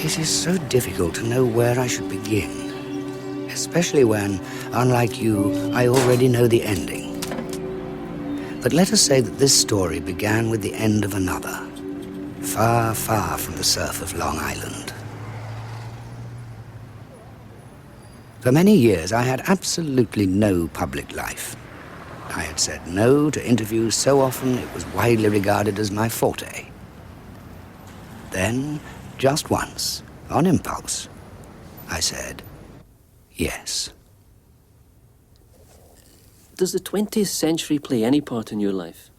It is so difficult to know where I should begin, especially when, unlike you, I already know the ending. But let us say that this story began with the end of another, far, far from the surf of Long Island. For many years, I had absolutely no public life. I had said no to interviews so often it was widely regarded as my forte. Then, just once, on impulse, I said yes. Does the 20th century play any part in your life?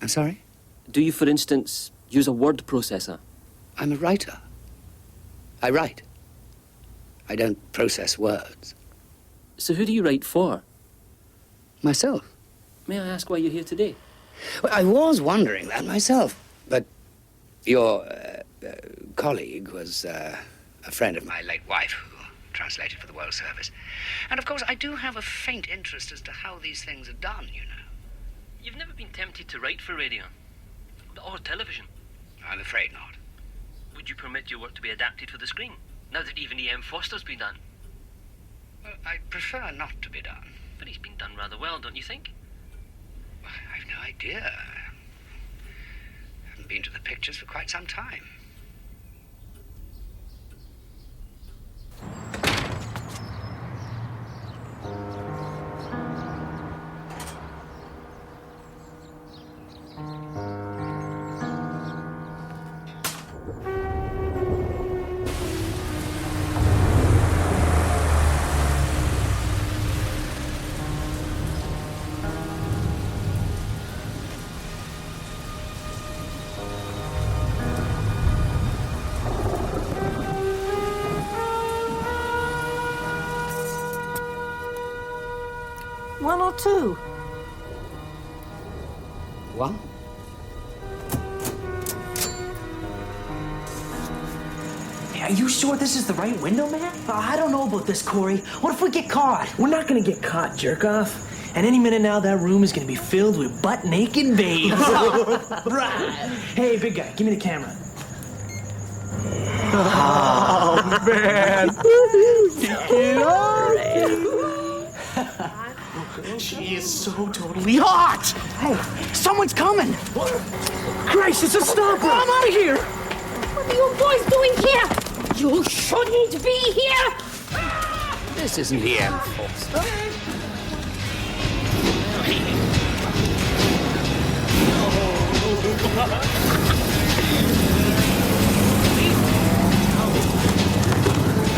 I'm sorry? Do you, for instance, use a word processor? I'm a writer. I write. I don't process words. So who do you write for? Myself. May I ask why you're here today? Well, I was wondering that myself, but your colleague was a friend of my late wife who translated for the World Service. And of course, I do have a faint interest as to how these things are done, you know. You've never been tempted to write for radio? Or television? I'm afraid not. Would you permit your work to be adapted for the screen, now that even E.M. Foster's been done? Well, I'd prefer not to be done. But he's been done rather well, don't you think? I've no idea. I haven't been to the pictures for quite some time. One or two? One? Are you sure this is the right window, man? I don't know about this, Corey. What if we get caught? We're not gonna get caught, jerk-off. And any minute now, that room is gonna be filled with butt-naked babes. Right. Hey, big guy, give me the camera. Oh, man. She is so totally hot! Hey, someone's coming! Christ, it's a stopper! I'm out of here! What are you boys doing here? You shouldn't be here! This isn't E.M. Foster.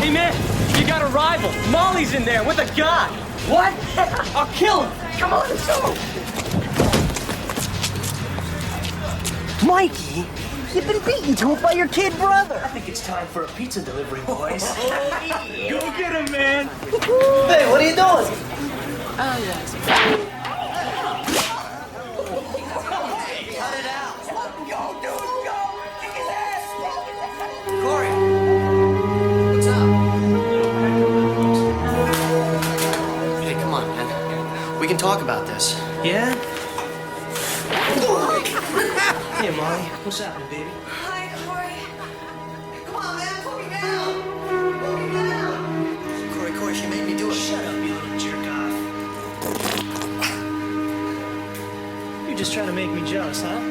Hey, man, you got a rival. Molly's in there with a gun. What? I'll kill him! Come on, let's go! Mikey, you've been beaten to it by your kid brother. I think it's time for a pizza delivery, boys. Go get him, man. Hey, what are you doing? Oh, yes. Cut it out. Go, dude, go! Kick his ass! Corey! What's up? Hey, come on, man. We can talk about this. Yeah? Hey, Molly. What's happening, baby? Hi, Corey. Come on, man. Put me down. Put me down. Corey, she made me do it. Shut up, you little jerk-off. You're just trying to make me jealous, huh?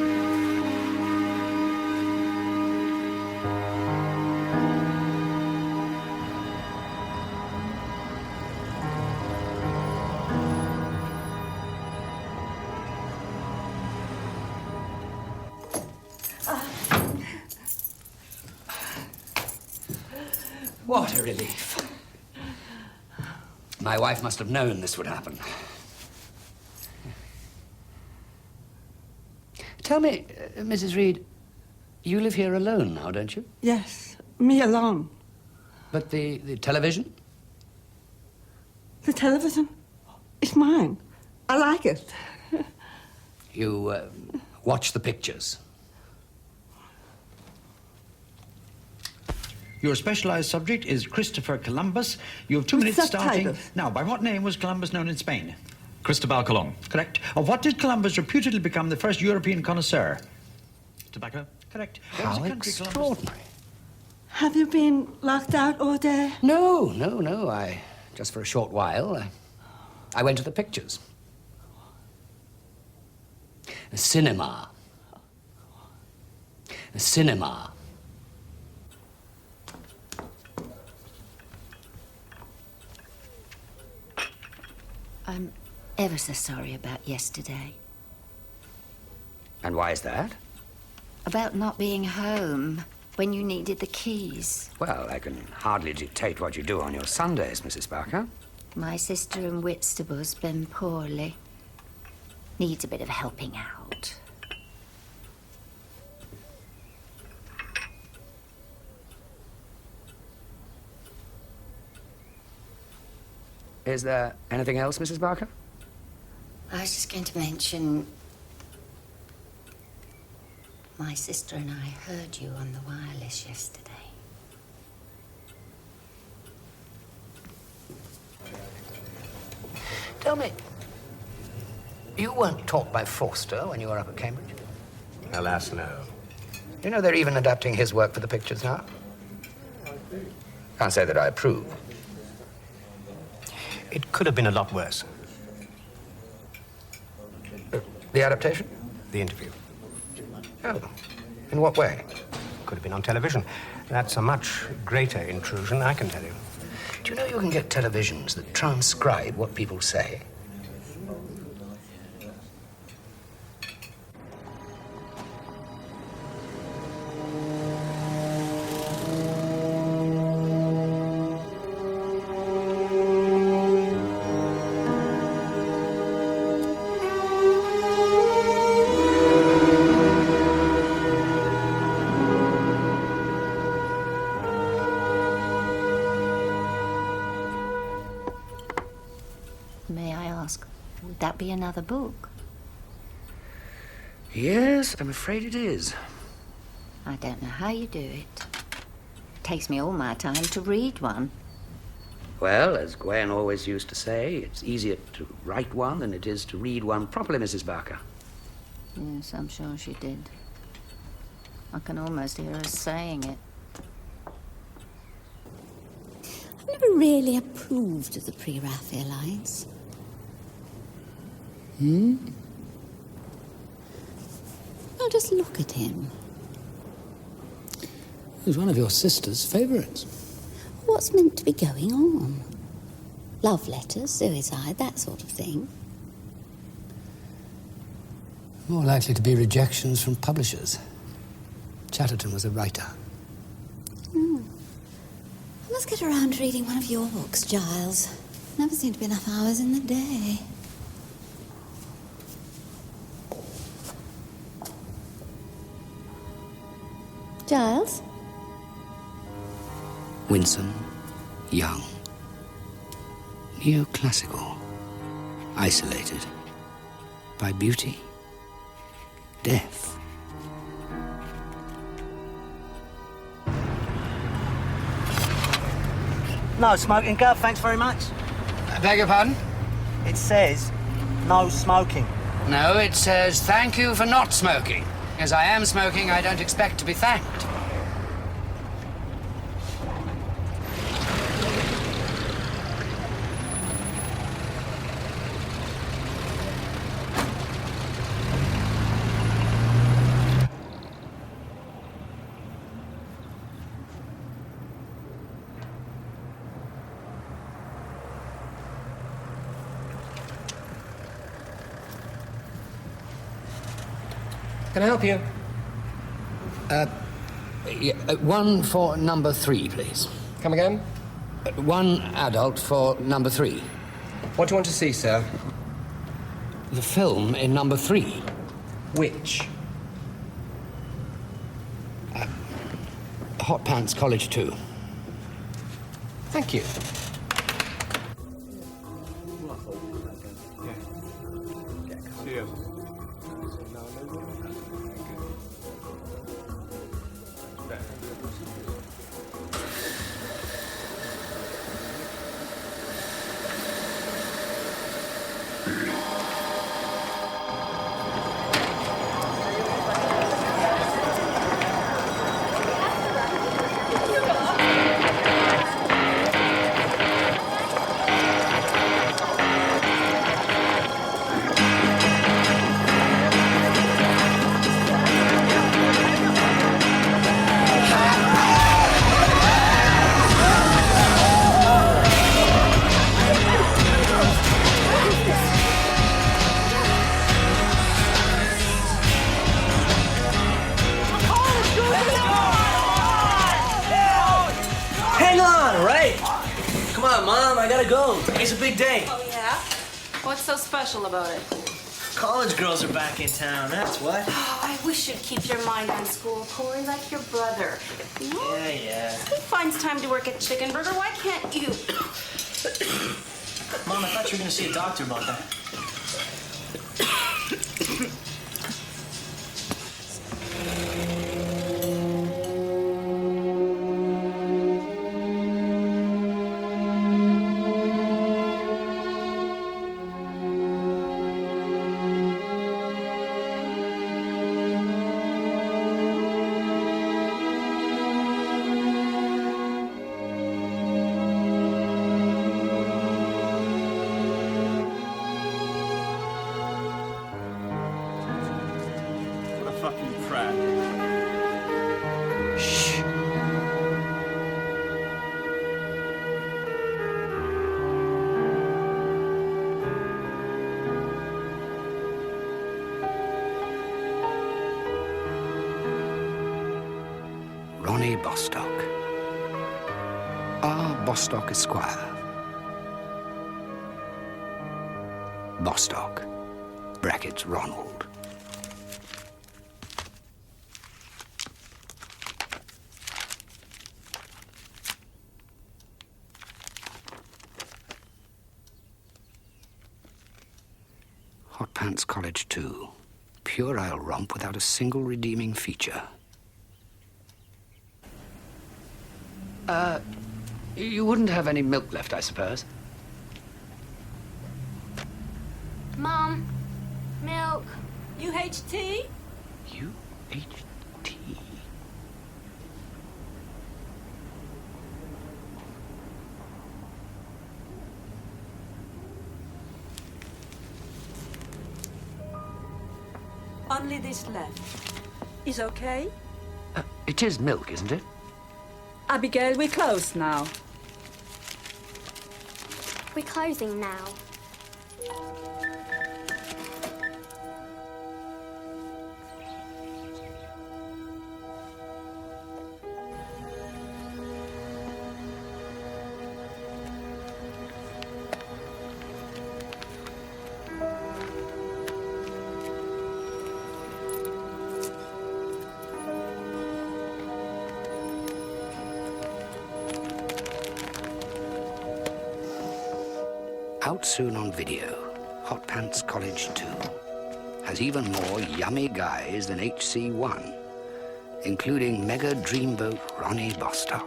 What a relief. My wife must have known this would happen. Tell me, Mrs. Reed, you live here alone now, don't you? Yes, me alone. But the television? The television is mine. I like it. You watch the pictures. Your specialized subject is Christopher Columbus. You have 2 minutes starting. Subtitles. Now, by what name was Columbus known in Spain? Cristobal Colon. Correct. Of what did Columbus reputedly become the first European connoisseur? Tobacco. Correct. How extraordinary. Have you been locked out all day? No. Just for a short while. I went to the pictures. A cinema. A cinema. I'm ever so sorry about yesterday. And why is that? About not being home when you needed the keys. Well, I can hardly dictate what you do on your Sundays, Mrs. Barker. My sister in Whitstable's been poorly. Needs a bit of helping out. Is there anything else, Mrs. Barker? I was just going to mention... my sister and I heard you on the wireless yesterday. Tell me, you weren't taught by Forster when you were up at Cambridge? Alas, no. You know they're even adapting his work for the pictures now? Can't say that I approve. It could have been a lot worse. The adaptation? The interview. Oh. In what way? Could have been on television. That's a much greater intrusion, I can tell you. Do you know you can get televisions that transcribe what people say? May I ask, would that be another book? Yes, I'm afraid it is. I don't know how you do it. It takes me all my time to read one. Well, as Gwen always used to say, it's easier to write one than it is to read one properly, Mrs. Barker. Yes, I'm sure she did. I can almost hear her saying it. I've never really approved of the pre-Raphaelites. Well, just look at him. He's one of your sister's favourites. What's meant to be going on? Love letters, suicide, that sort of thing. More likely to be rejections from publishers. Chatterton was a writer. I must get around to reading one of your books, Giles. Never seem to be enough hours in the day. Giles? Winsome, young, neoclassical, isolated, by beauty, death. No smoking, Gov, thanks very much. I beg your pardon? It says no smoking. No, it says thank you for not smoking. As I am smoking, I don't expect to be thanked. Can I help you? One for number 3, please. Come again? One adult for number 3. What do you want to see, sir? The film in number 3. Which? Hot Pants College 2. Thank you. a big day. Oh, yeah? What's so special about it? College girls are back in town, that's what. Oh, I wish you'd keep your mind on school, Corey, like your brother. Yeah. He finds time to work at Chicken Burger. Why can't you? Mom, I thought you were going to see a doctor about that. Ronnie Bostock. R. Bostock Esquire. Bostock, brackets Ronald. Hot Pants College 2. Puerile romp without a single redeeming feature. You wouldn't have any milk left, I suppose? Mom, milk. UHT? UHT. Only this left. Is okay? It is milk, isn't it? Abigail, we're closed now. We're closing now. Out soon on video, Hot Pants College 2 has even more yummy guys than HC1, including mega dreamboat Ronnie Bostock.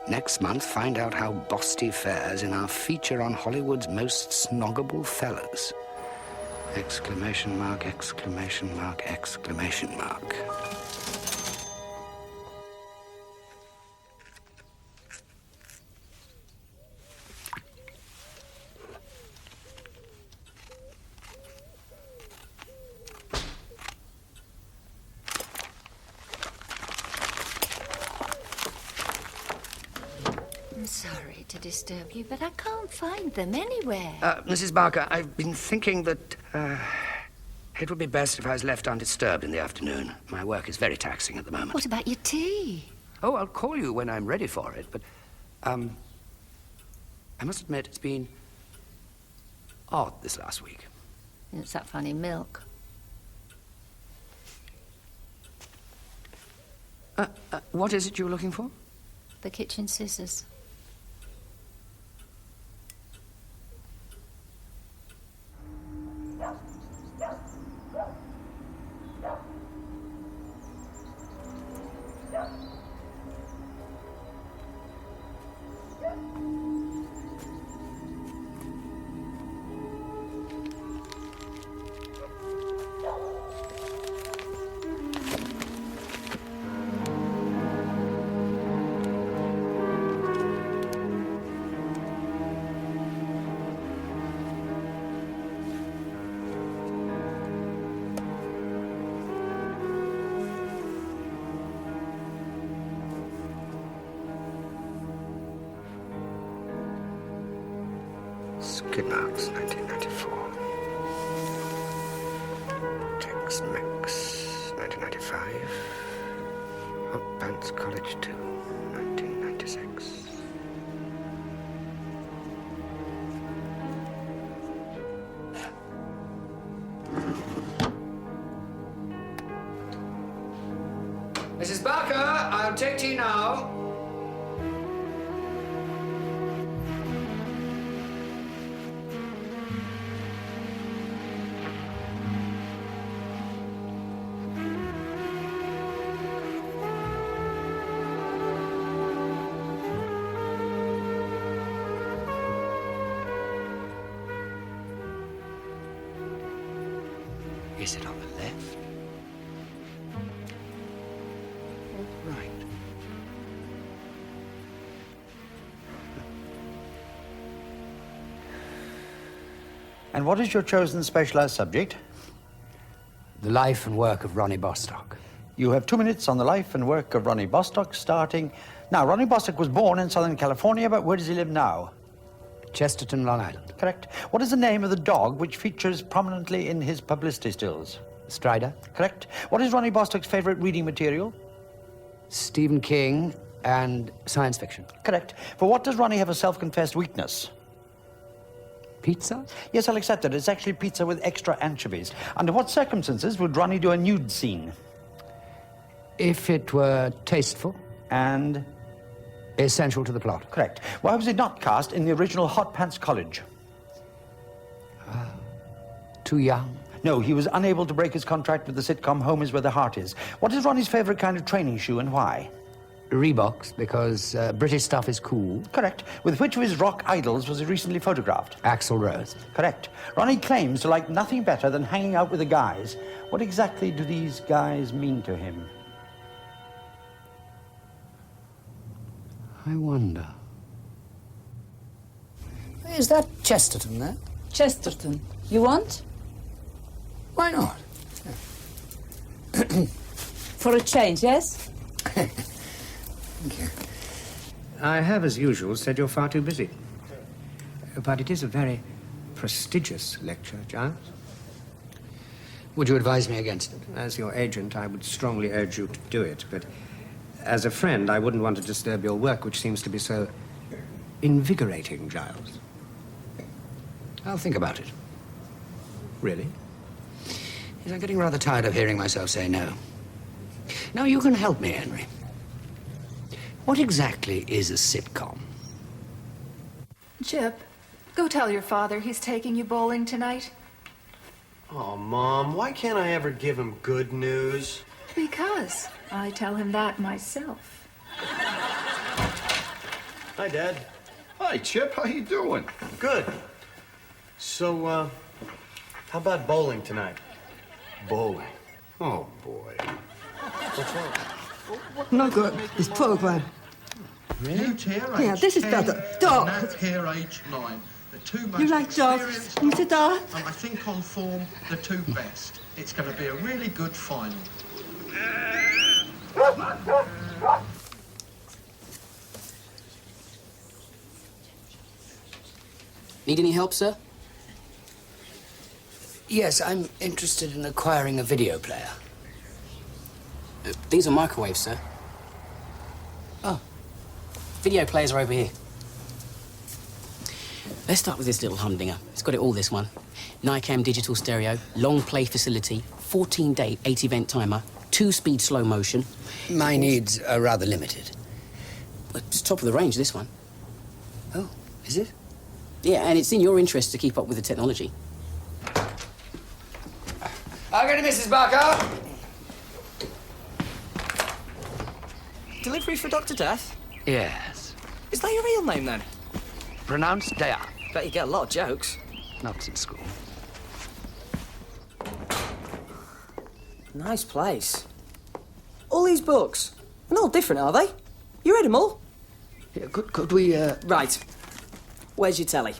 Next month, find out how Bosty fares in our feature on Hollywood's most snoggable fellas. Exclamation mark, exclamation mark, exclamation mark. I'm sorry to disturb you, but I can't find them anywhere. Mrs. Barker, I've been thinking that it would be best if I was left undisturbed in the afternoon. My work is very taxing at the moment. What about your tea? Oh, I'll call you when I'm ready for it, but I must admit it's been odd this last week. It's that funny milk. What is it you were looking for? The kitchen scissors. Skid Marks, 1994. Tex-Mex, 1995. Hot Pants College 2, 1996. Mrs. Barker, I'll take tea now. Is it on the left? Or right? And what is your chosen specialized subject? The life and work of Ronnie Bostock. You have 2 minutes on the life and work of Ronnie Bostock, starting... Now, Ronnie Bostock was born in Southern California, but where does he live now? Chesterton, Long Island. Correct. What is the name of the dog which features prominently in his publicity stills? Strider. Correct. What is Ronnie Bostock's favorite reading material? Stephen King and science fiction. Correct. For what does Ronnie have a self-confessed weakness? Pizza? Yes, I'll accept it. It's actually pizza with extra anchovies. Under what circumstances would Ronnie do a nude scene? If it were tasteful. And? Essential to the plot. Correct. Why was he not cast in the original Hot Pants College? Too young. No, he was unable to break his contract with the sitcom Home is Where the Heart Is. What is Ronnie's favorite kind of training shoe and why? Reeboks, because British stuff is cool. Correct. With which of his rock idols was he recently photographed? Axl Rose. Correct. Ronnie claims to like nothing better than hanging out with the guys. What exactly do these guys mean to him? I wonder. Is that Chesterton there? Chesterton. You want? Why not? For a change, yes? Thank you. I have, as usual, said you're far too busy. But it is a very prestigious lecture, Giles. Would you advise me against it? As your agent, I would strongly urge you to do it, but as a friend, I wouldn't want to disturb your work, which seems to be so invigorating, Giles. I'll think about it. Really? Yes, I'm getting rather tired of hearing myself say no. Now, you can help me, Henry. What exactly is a sitcom? Chip, go tell your father he's taking you bowling tonight. Oh, Mom, why can't I ever give him good news? Because I tell him that myself. Hi, Dad. Hi, Chip. How you doing? Good. So, how about bowling tonight? Bowling? Oh, boy. What's wrong? No good. This program. Really? You tear age Yeah, this is 10 better. Dog. and Nat Pear age 9. The two most You like dogs, experienced Mr. Dog? And I think on form, the two best. It's going to be a really good final. Need any help, sir? Yes, I'm interested in acquiring a video player. These are microwaves, sir. Oh. Video players are over here. Let's start with this little humdinger. It's got it all, this one. Nicam digital stereo, long play facility, 14-day, 8-event timer, 2-speed slow motion. My needs are rather limited. It's top of the range, this one. Oh, is it? Yeah, and it's in your interest to keep up with the technology. I'll get it, Mrs. Barker. Delivery for Dr. Death? Yes. Is that your real name, then? Pronounced Dea. Bet you get a lot of jokes. Not since school. Nice place. All these books. They're all different, are they? You read them all? Yeah, could we, Right. Where's your telly?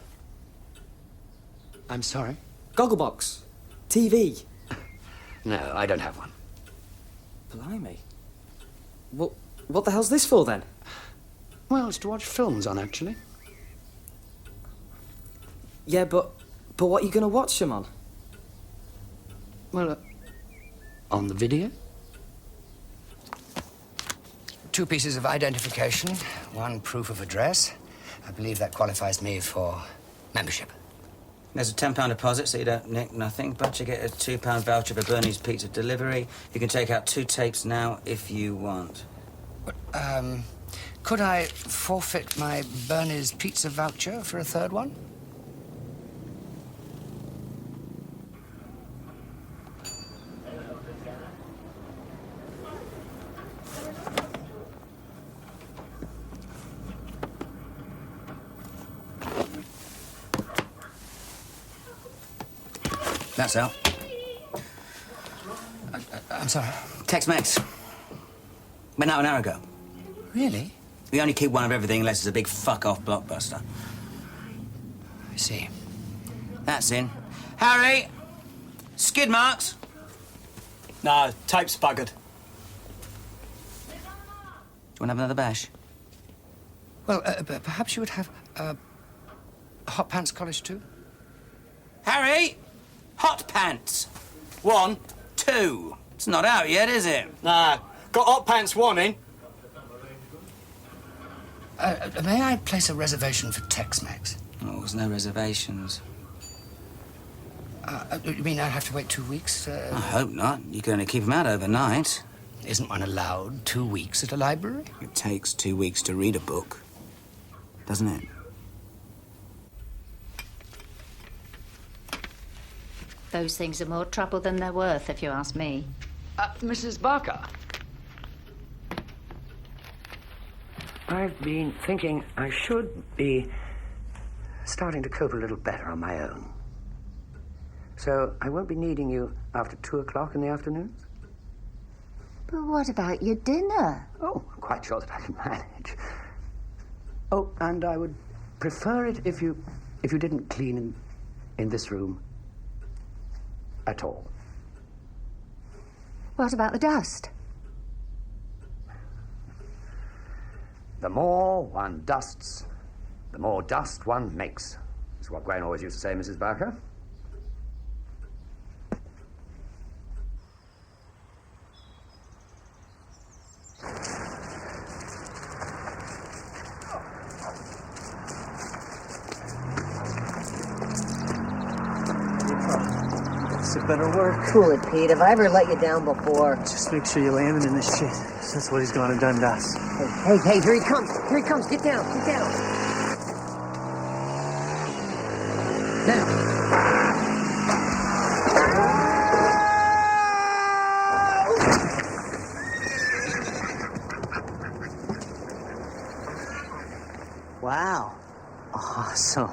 I'm sorry? Gogglebox. TV. No, I don't have one. Blimey. What the hell's this for, then? Well, it's to watch films on, actually. Yeah, but what are you going to watch them on? Well, on the video. 2 pieces of identification, 1 proof of address. I believe that qualifies me for membership. There's a £10 deposit, so you don't nick nothing, but you get a £2 voucher for Bernie's pizza delivery. You can take out 2 tapes now if you want. Could I forfeit my Bernie's pizza voucher for a third one? That's out. I'm sorry. Tex-Mex. Went out an hour ago. Really? We only keep one of everything unless it's a big fuck-off blockbuster. I see. That's in. Harry! Skid marks? No, tape's buggered. Do you want to have another bash? Well, perhaps you would have hot pants college too? Harry! Hot pants! 1, 2. It's not out yet, is it? Nah, got hot pants 1 in. May I place a reservation for Tex-Mex? Oh, there's no reservations. You mean I have to wait 2 weeks? I hope not. You can only keep them out overnight. Isn't one allowed 2 weeks at a library? It takes 2 weeks to read a book, doesn't it? Those things are more trouble than they're worth, if you ask me. Mrs. Barker. I've been thinking I should be starting to cope a little better on my own. So I won't be needing you after 2 o'clock in the afternoons? But what about your dinner? Oh, I'm quite sure that I can manage. Oh, and I would prefer it if you didn't clean in this room at all. What about the dust? The more one dusts, the more dust one makes. That's what Gwen always used to say, Mrs. Barker. This better work. Cool it, Pete. Have I ever let you down before? Just make sure you land him in this shit. That's what he's gone and done to us. Hey, here he comes. Here he comes. Get down. Get down. Now. Wow. Awesome.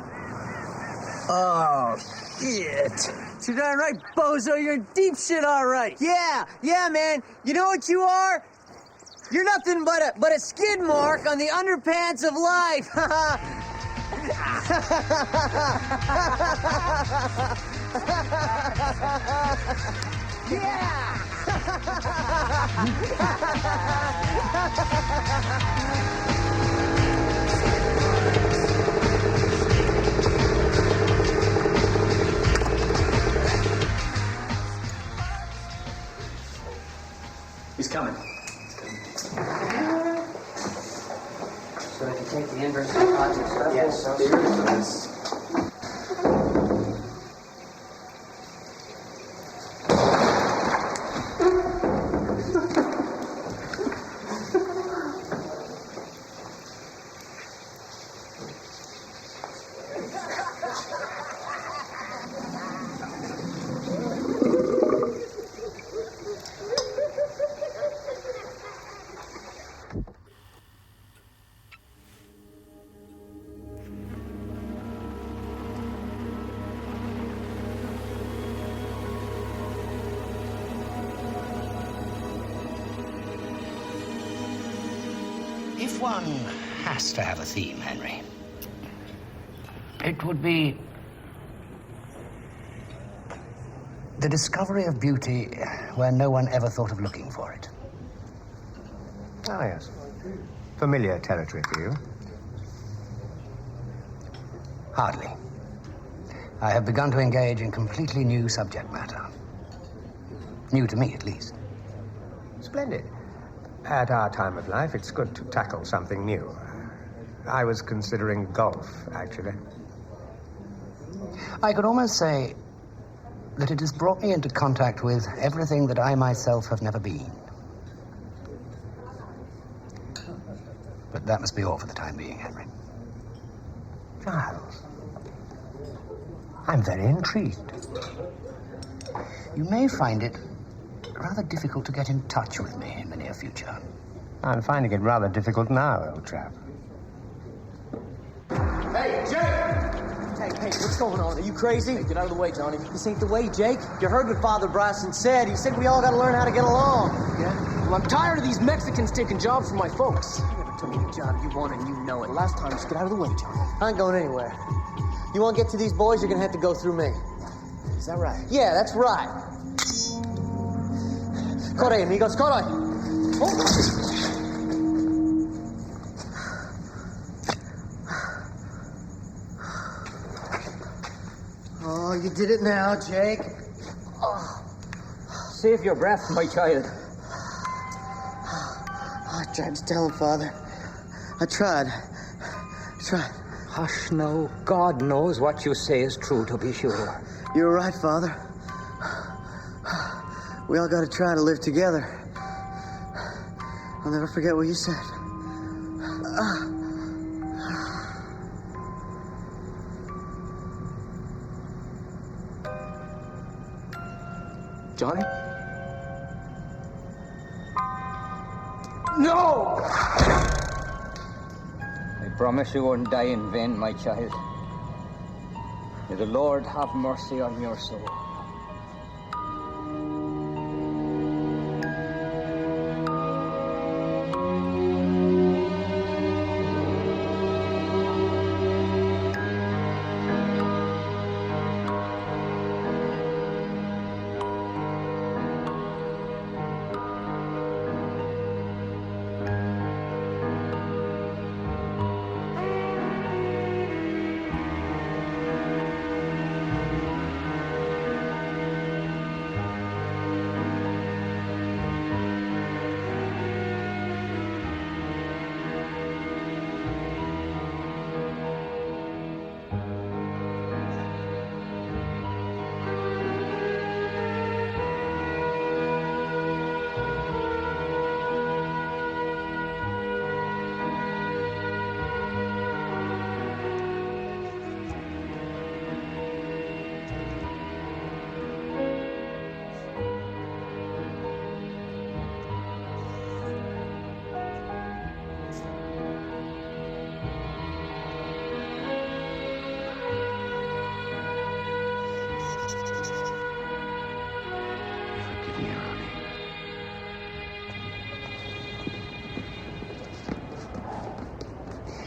Oh, shit. You're darn right, bozo. You're in deep shit, all right. Yeah, man. You know what you are? You're nothing but a skid mark on the underpants of life. Yeah. He's coming. So I can take the inverse of the positive stuff? Yes. If one has to have a theme, Henry, it would be the discovery of beauty where no one ever thought of looking for it. Ah, yes. Familiar territory for you. Hardly. I have begun to engage in completely new subject matter. New to me, at least. Splendid. At our time of life, it's good to tackle something new. I was considering golf, actually. I could almost say that it has brought me into contact with everything that I myself have never been. But that must be all for the time being, Henry. Giles, I'm very intrigued. You may find it rather difficult to get in touch with me in the near future. I'm finding it rather difficult now, old chap. Hey, Jake! Hey, what's going on? Are you crazy? Hey, get out of the way, Johnny. This ain't the way, Jake. You heard what Father Brasson said. He said we all gotta learn how to get along. Yeah? Well, I'm tired of these Mexicans taking jobs from my folks. You never took me the job you wanted and you know it. Last time, just get out of the way, Johnny. I ain't going anywhere. You want to get to these boys, you're gonna have to go through me. Is that right? Yeah, that's right. Corre, amigos, corre! Oh. Oh, you did it now, Jake. Oh. Save your breath, my child. I tried to tell him, Father. I tried. Hush, no. God knows what you say is true, to be sure. You're right, Father. We all gotta try to live together. I'll never forget what you said. Johnny? No! I promise you won't die in vain, my child. May the Lord have mercy on your soul.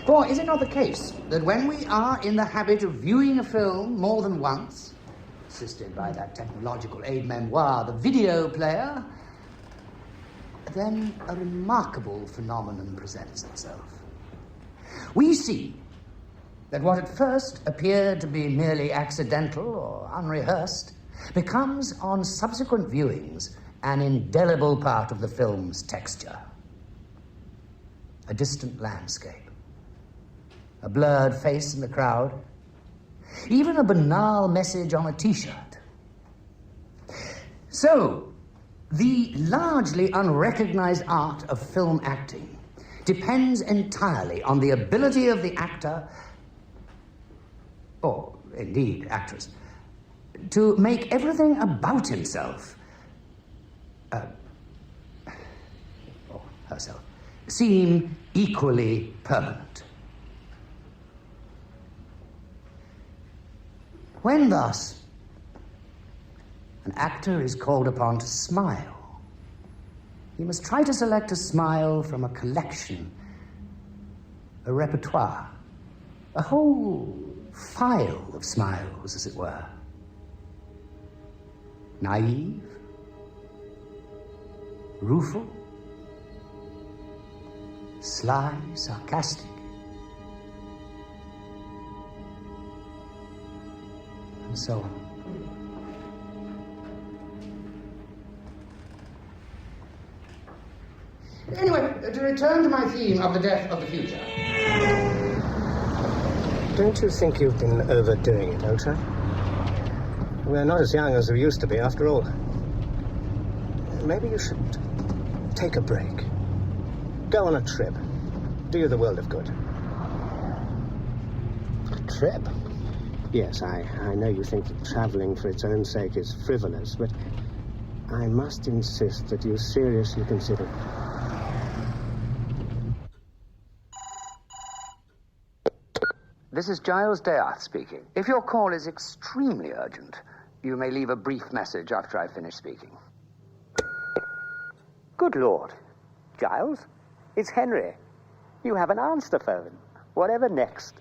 For is it not the case that when we are in the habit of viewing a film more than once, assisted by that technological aide-memoire, the video player, then a remarkable phenomenon presents itself. We see that what at first appeared to be merely accidental or unrehearsed becomes, on subsequent viewings, an indelible part of the film's texture. A distant landscape, a blurred face in the crowd, even a banal message on a T-shirt. So, the largely unrecognized art of film acting depends entirely on the ability of the actor, or indeed actress, to make everything about himself, or herself, seem equally permanent. When, thus, an actor is called upon to smile, he must try to select a smile from a collection, a repertoire, a whole file of smiles, as it were. Naive, rueful, sly, sarcastic, and so on. Anyway, to return to my theme of the death of the future. Don't you think you've been overdoing it, Ota? We're not as young as we used to be, after all. Maybe you should take a break. Go on a trip. Do you the world of good. A trip? Yes, I know you think that travelling for its own sake is frivolous, but I must insist that you seriously consider it. This is Giles Death speaking. If your call is extremely urgent, you may leave a brief message after I finish speaking. Good Lord. Giles? It's Henry. You have an answer phone. Whatever next?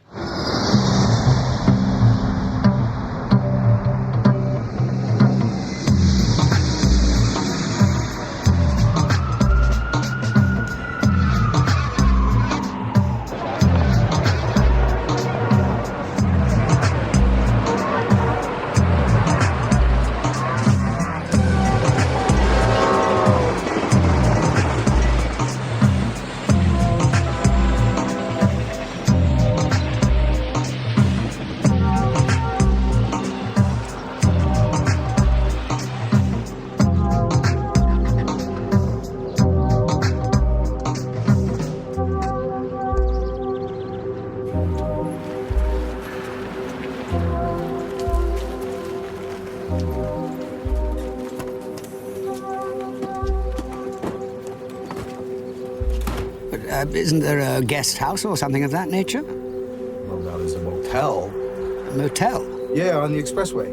Isn't there a guest house or something of that nature? Well, now there's a motel. A motel? Yeah, on the expressway.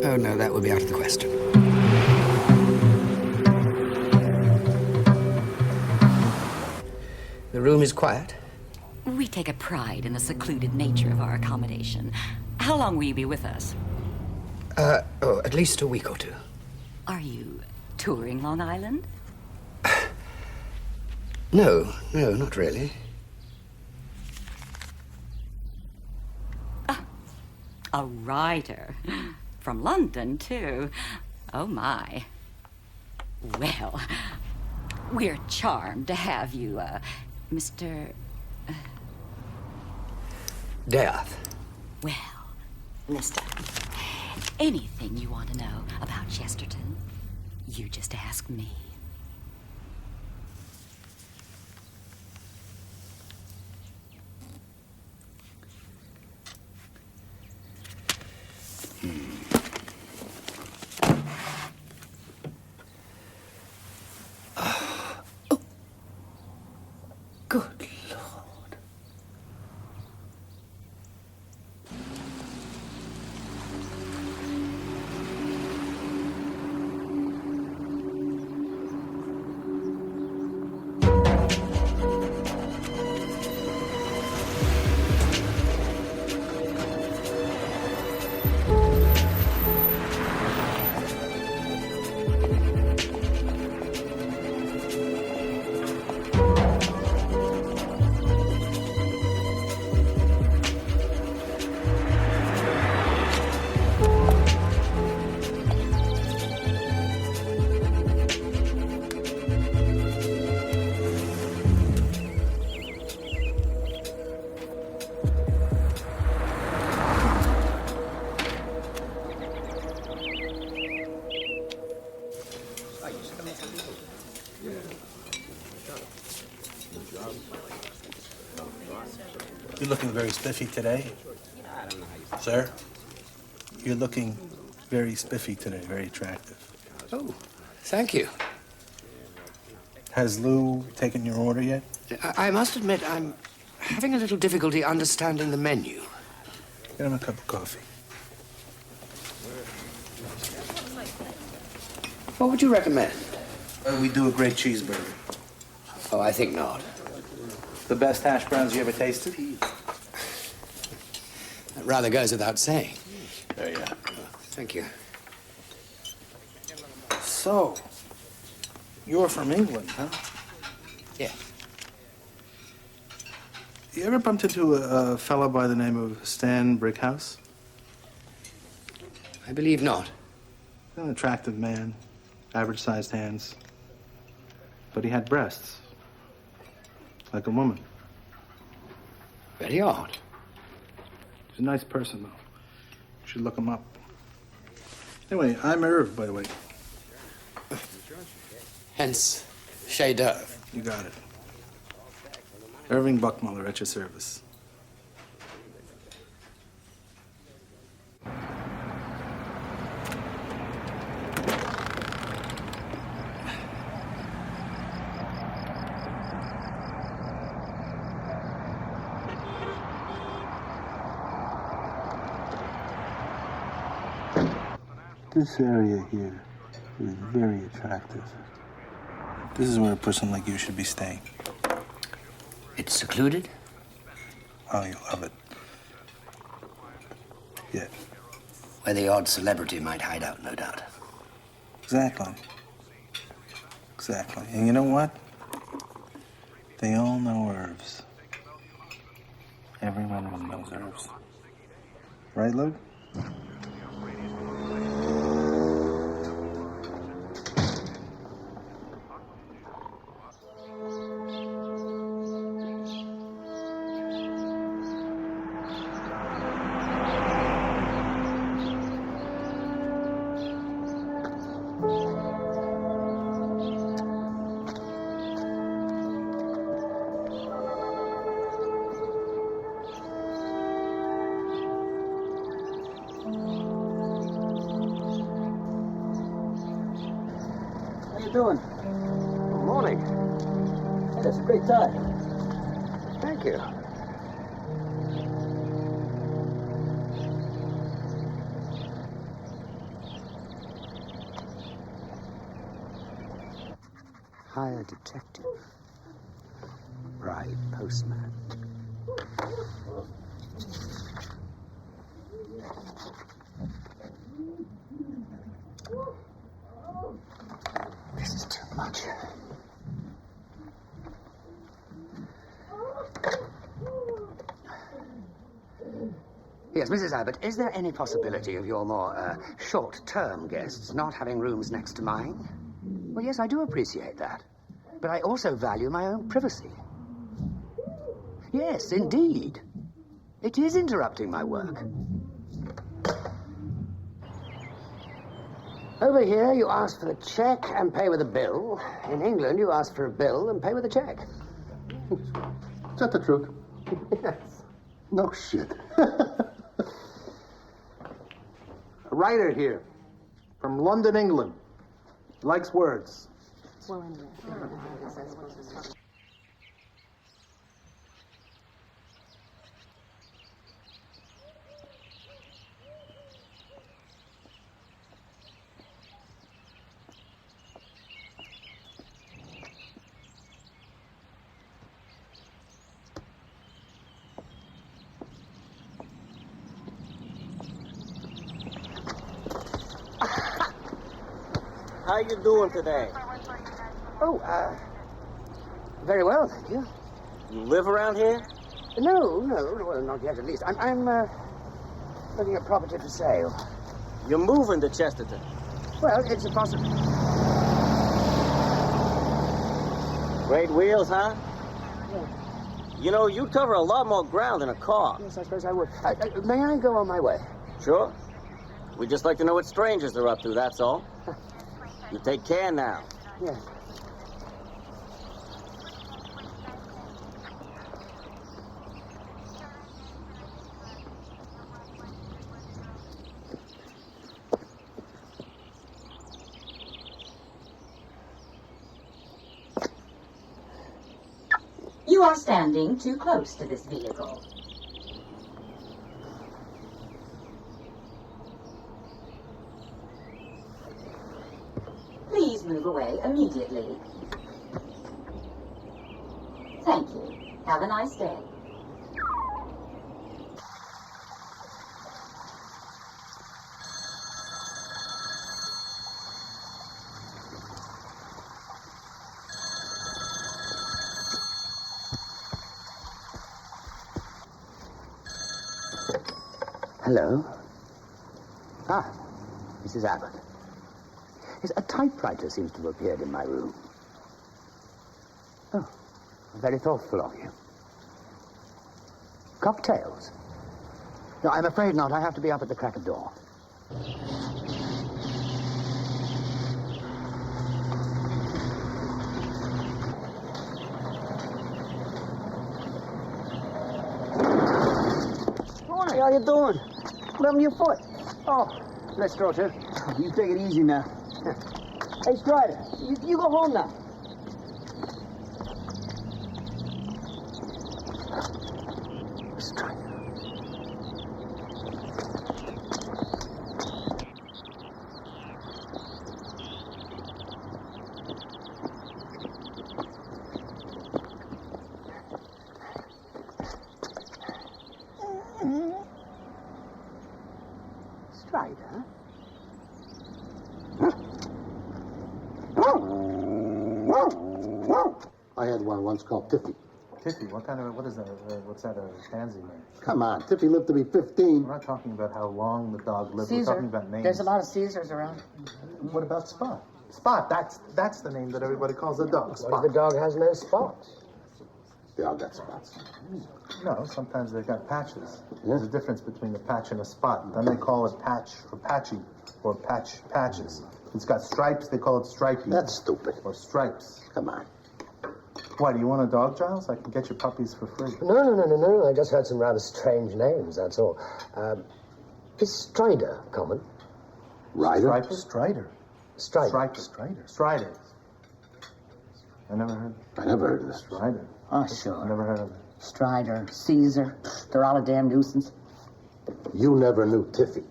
Oh, no, that would be out of the question. The room is quiet? We take a pride in the secluded nature of our accommodation. How long will you be with us? At least a week or two. Are you touring Long Island? No, not really. A writer. From London, too. Oh, my. Well, we're charmed to have you, Mr. Death. Well, mister, anything you want to know about Chesterton, you just ask me. Good. You're looking very spiffy today. Sir, you're looking very spiffy today, very attractive. Oh, thank you. Has Lou taken your order yet? I must admit, I'm having a little difficulty understanding the menu. Get him a cup of coffee. What would you recommend? We do a great cheeseburger. Oh, I think not. The best hash browns you ever tasted? That rather goes without saying. There you are. Thank you. So, you're from England, huh? Yeah. You ever bumped into a fellow by the name of Stan Brickhouse? I believe not. An attractive man, average-sized hands. But he had breasts. Like a woman. Very odd. He's a nice person, though. You should look him up. Anyway, I'm Irv, by the way. Hence, Chez d'oeuvre. You got it. Irving Buckmuller at your service. This area here is very attractive. This is where a person like you should be staying. It's secluded? Oh, you'll love it. Yeah. Where the odd celebrity might hide out, no doubt. Exactly. Exactly. And you know what? They all know Irvs. Every one of them knows Irvs. Right, Luke? How you doing? Good morning. Hey, that's a great tie. Thank you. Hire detective. Bride postman. This is too much. Yes, Mrs. Abbott, is there any possibility of your more short-term guests not having rooms next to mine? Well, yes, I do appreciate that. But I also value my own privacy. Yes, indeed. It is interrupting my work. Over here, you ask for a check and pay with a bill. In England, you ask for a bill and pay with a check. Is that the truth? Yes. No shit. A writer here from London, England. Likes words. Well, anyway. How you doing today? Oh, very well, thank you. You live around here? No, well, not yet, at least. I'm looking at property for sale. You're moving to Chesterton? Well, it's a possibility. Great wheels, huh? You know, you'd cover a lot more ground than a car. Yes, I suppose I would. May I go on my way? Sure. We'd just like to know what strangers are up to, that's all. You take care now. Yes. You are standing too close to this vehicle. Please move away immediately. Thank you. Have a nice day. Hello? Ah, Mrs. Abbott. Yes, a typewriter seems to have appeared in my room. Oh, very thoughtful of you. Cocktails? No, I'm afraid not. I have to be up at the crack of dawn. Hey, how you doing? What happened to your foot? Oh, let's go, too. You take it easy now. Hey, Strider, you go home now. Strider? I had one once called Tiffy. Tiffy? What is that? What's that, a pansy name? Come on, Tiffy lived to be 15. We're not talking about how long the dog lived. Caesar. We're talking about names. There's a lot of Caesars around. What about Spot? Spot, that's the name that everybody calls the dog. Spot. What if the dog has no spots? They all got spots. No, sometimes they've got patches. There's a difference between a patch and a spot. Then they call it patch or patchy or patches. It's got stripes, they call it stripey. That's stupid. Or stripes. Come on. Why, do you want a dog, Giles? I can get you puppies for free. No. I just heard some rather strange names, that's all. Is Strider common? Rider? Strider. Strider. I never heard of this. Strider. Oh, sure. I never heard of it. Strider, Caesar, they're all a damn nuisance. You never knew Tiffy.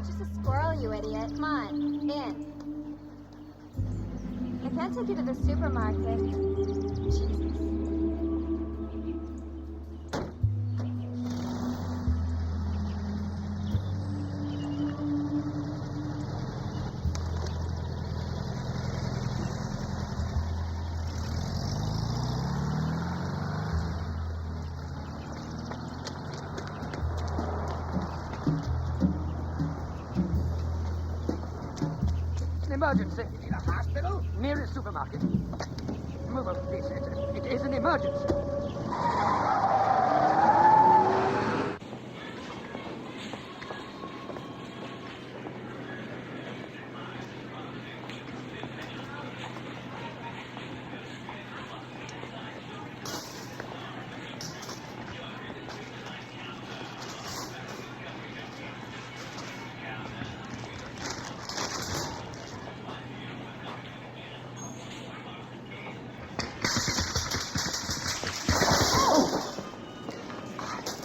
Just a squirrel, you idiot. Come on, in. I can't take you to the supermarket. Jesus. Emergency. You need a hospital? Nearest supermarket. Move over, please. It is an emergency.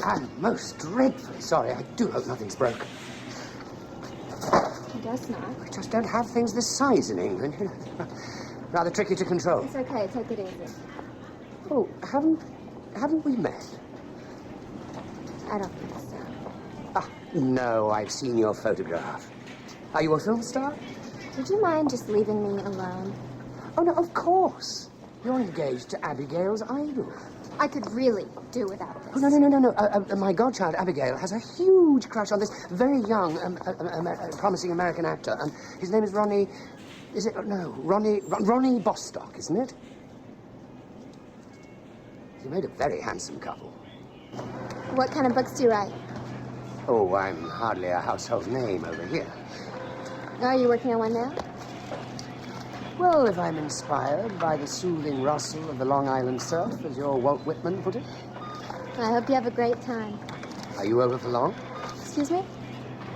I'm most dreadfully sorry. I do hope nothing's broken. I guess not. We just don't have things this size in England. Rather tricky to control. It's okay. Take it easy. Oh, haven't we met? I don't think so. Ah, no, I've seen your photograph. Are you a film star? Would you mind just leaving me alone? Oh, no, of course. You're engaged to Abigail's idol. I could really do without this. Oh, no. My godchild, Abigail, has a huge crush on this very young, promising American actor. And his name is Ronnie... Is it? No, Ronnie Bostock, isn't it? You made a very handsome couple. What kind of books do you write? Oh, I'm hardly a household name over here. Are you working on one now? Well, if I'm inspired by the soothing rustle of the Long Island surf, as your Walt Whitman put it. I hope you have a great time. Are you over for long? Excuse me?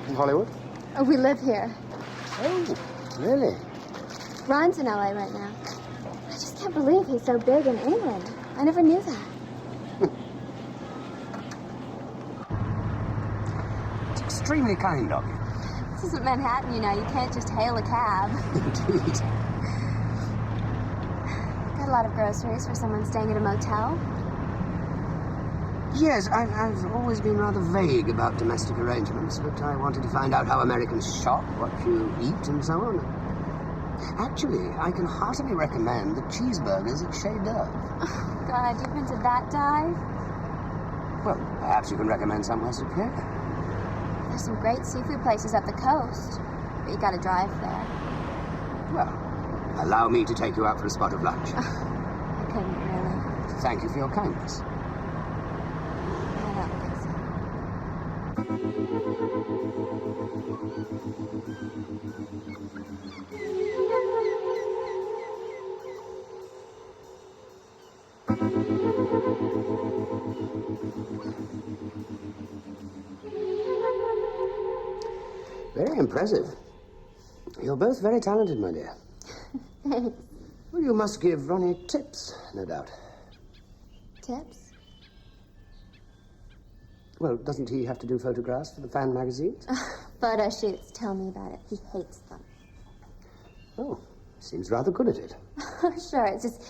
In Hollywood? Oh, we live here. Oh, really? Ron's in LA right now. I just can't believe he's so big in England. I never knew that. It's extremely kind of you. This isn't Manhattan, you know. You can't just hail a cab. Indeed. a lot of groceries for someone staying at a motel. Yes, I've always been rather vague about domestic arrangements, but I wanted to find out how Americans shop, what you eat, and so on. Actually, I can heartily recommend the cheeseburgers at Chez Dove. Oh, God, you've been to that dive? Well, perhaps you can recommend somewhere superior. There's some great seafood places up the coast, but you gotta drive there. Well, allow me to take you out for a spot of lunch. I couldn't really. Thank you for your kindness. I don't think so. Very impressive. You're both very talented, my dear. Thanks. Well, you must give Ronnie tips, no doubt. Tips? Well, doesn't he have to do photographs for the fan magazines? Photo shoots. Tell me about it. He hates them. Oh, seems rather good at it. Sure, it's just...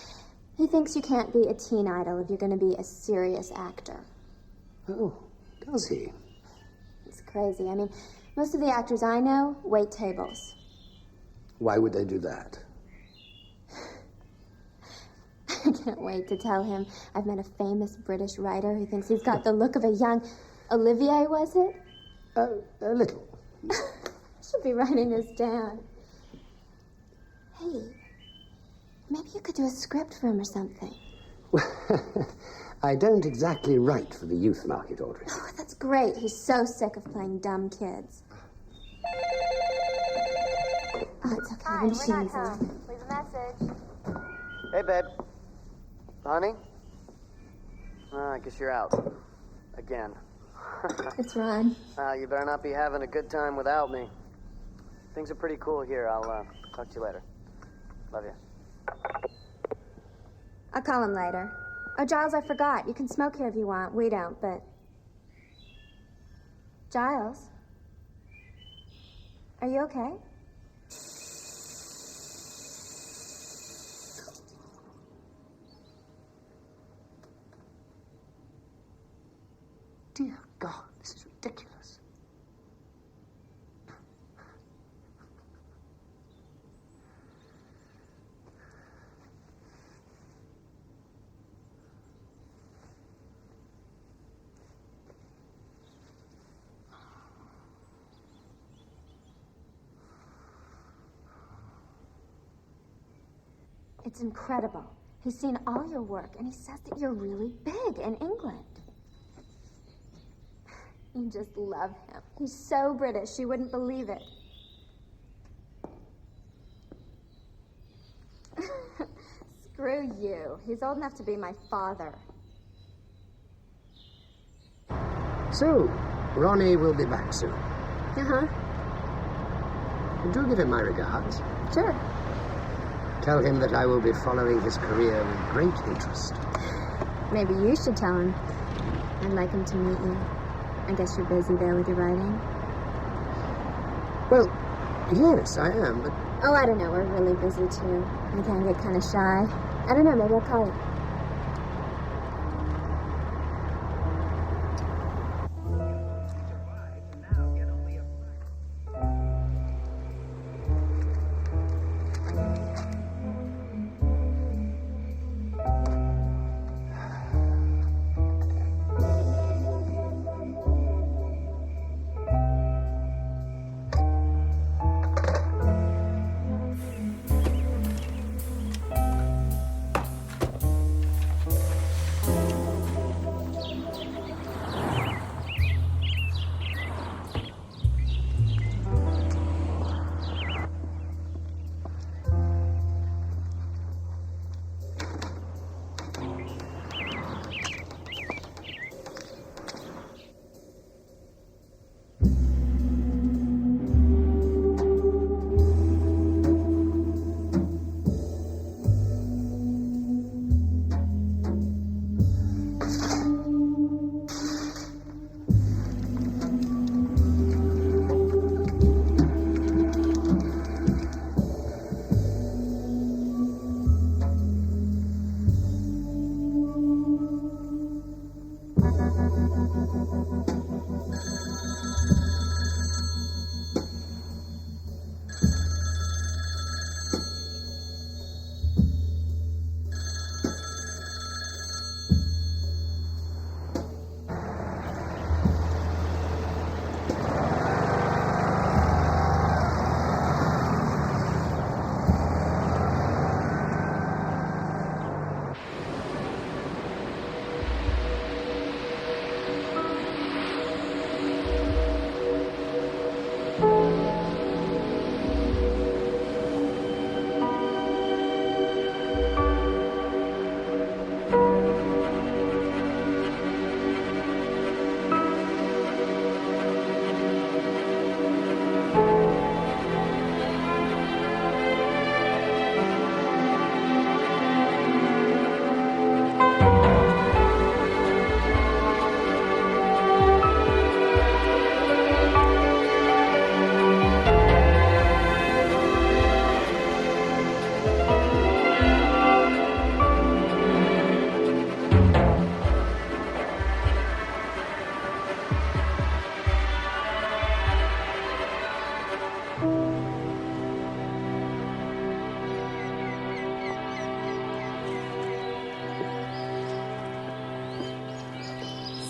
He thinks you can't be a teen idol if you're going to be a serious actor. Oh, does he? It's crazy. I mean, most of the actors I know wait tables. Why would they do that? I can't wait to tell him I've met a famous British writer who thinks he's got the look of a young... Olivier, was it? A little. I should be writing this down. Hey, maybe you could do a script for him or something. I don't exactly write for the youth market, Audrey. Oh, that's great. He's so sick of playing dumb kids. Oh, it's okay. Hi, The machine's we're not on. home. Leave a message. Hey, babe. Honey? I guess you're out. Again. It's Ron. You better not be having a good time without me. Things are pretty cool here. I'll talk to you later. Love you. I'll call him later. Oh, Giles, I forgot. You can smoke here if you want. We don't, but... Giles? Are you okay? Dear God, this is ridiculous. It's incredible. He's seen all your work, and he says that you're really big in England. You just love him. He's so British, you wouldn't believe it. Screw you. He's old enough to be my father. So, Ronnie will be back soon. Uh-huh. Do give him my regards. Sure. Tell him that I will be following his career with great interest. Maybe you should tell him. I'd like him to meet you. I guess you're busy there with your writing. Well, yes, I am, but... Oh, I don't know. We're really busy, too. I can get kind of shy. I don't know. Maybe I'll call you.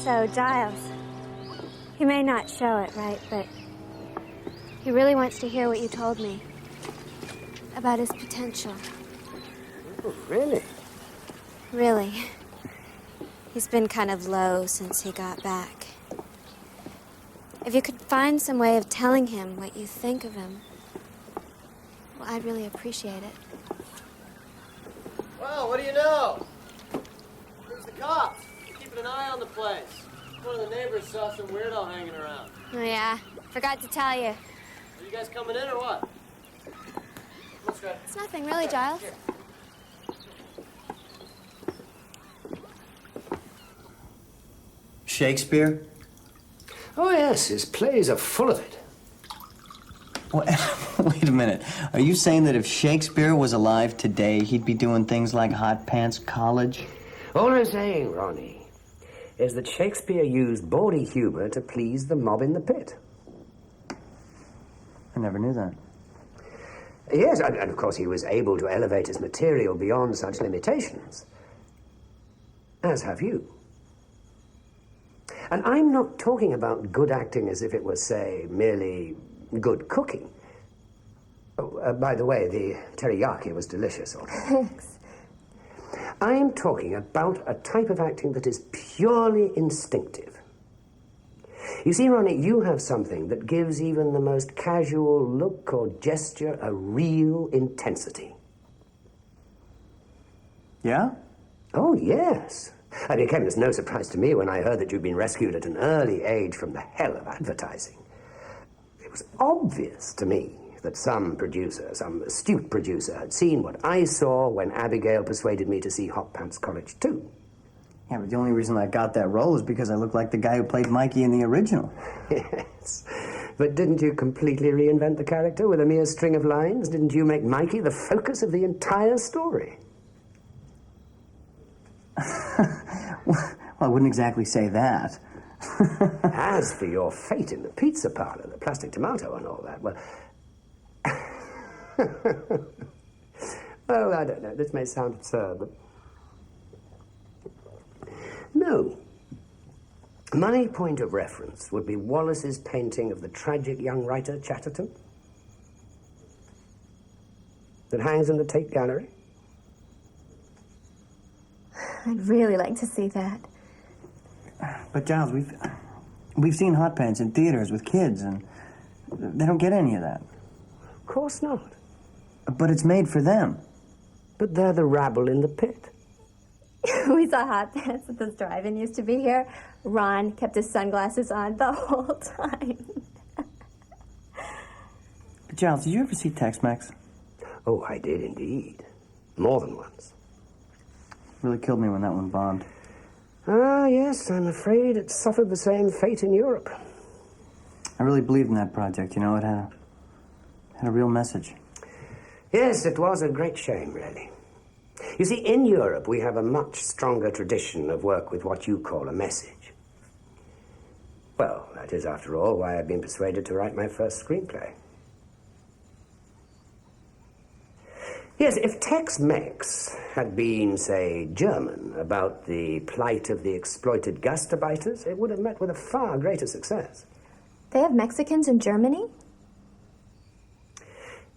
So, Giles, he may not show it, right, but he really wants to hear what you told me about his potential. Oh, really? Really. He's been kind of low since he got back. If you could find some way of telling him what you think of him, well, I'd really appreciate it. Well, what do you know? Who's the cops? Keeping an eye on the place. One of the neighbors saw some weirdo hanging around. Oh, yeah. Forgot to tell you. Are you guys coming in or what? Let's go. It's nothing really, Giles. Here. Shakespeare? Oh, yes, his plays are full of it. Wait a minute. Are you saying that if Shakespeare was alive today, he'd be doing things like Hot Pants College? All I'm saying, Ronnie, is that Shakespeare used bawdy humor to please the mob in the pit. I never knew that. Yes, and of course he was able to elevate his material beyond such limitations. As have you. And I'm not talking about good acting as if it was, say, merely good cooking. Oh, by the way, the teriyaki was delicious. Thanks. I'm talking about a type of acting that is purely instinctive. You see, Ronnie, you have something that gives even the most casual look or gesture a real intensity. Yeah? Oh, yes. And it came as no surprise to me when I heard that you'd been rescued at an early age from the hell of advertising. It was obvious to me that some producer, some astute producer, had seen what I saw when Abigail persuaded me to see Hot Pants College too. Yeah, but the only reason I got that role is because I looked like the guy who played Mikey in the original. Yes. But didn't you completely reinvent the character with a mere string of lines? Didn't you make Mikey the focus of the entire story? Well, I wouldn't exactly say that. As for your fate in the pizza parlor, the plastic tomato and all that, well... well, I don't know. This may sound absurd, but... No. My point of reference would be Wallace's painting of the tragic young writer Chatterton that hangs in the Tate Gallery. I'd really like to see that. But Giles, we've seen Hot Pants in theaters with kids, and they don't get any of that. Of course not. But it's made for them. But they're the rabble in the pit. We saw Hot Pants at this drive-in used to be here. Ron kept his sunglasses on the whole time. Giles, did you ever see Tex-Mex? Oh, I did indeed. More than once. Really killed me when that one bombed. Ah, yes, I'm afraid it suffered the same fate in Europe. I really believed in that project, you know, it had a real message. Yes, it was a great shame, really. You see, in Europe, we have a much stronger tradition of work with what you call a message. Well, that is, after all, why I've been persuaded to write my first screenplay. Yes, if Tex-Mex had been, say, German, about the plight of the exploited gastarbeiters, it would have met with a far greater success. They have Mexicans in Germany?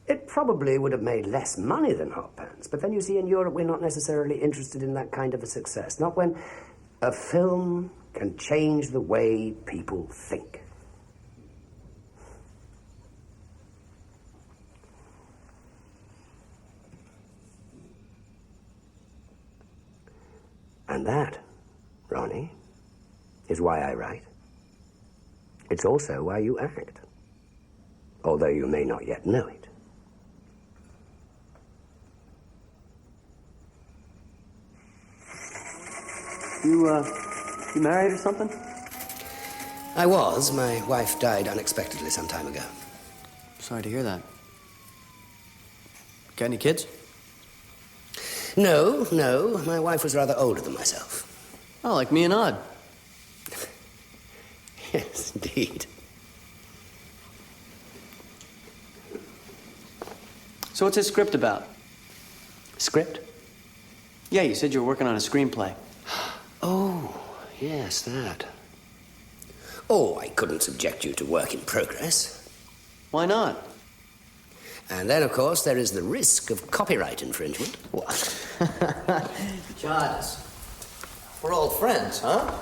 It probably would have made less money than Hot Pants, but then you see, in Europe, we're not necessarily interested in that kind of a success. Not when a film can change the way people think. And that, Ronnie, is why I write. It's also why you act, although you may not yet know it. You married or something? I was. My wife died unexpectedly some time ago. Sorry to hear that. Got any kids? No. My wife was rather older than myself. Oh, like me and Odd. Yes, indeed. So what's his script about? Script? Yeah, you said you were working on a screenplay. Oh, Yes, that. Oh, I couldn't subject you to work in progress. Why not? And then, of course, there is the risk of copyright infringement. Giles, we're old friends, huh?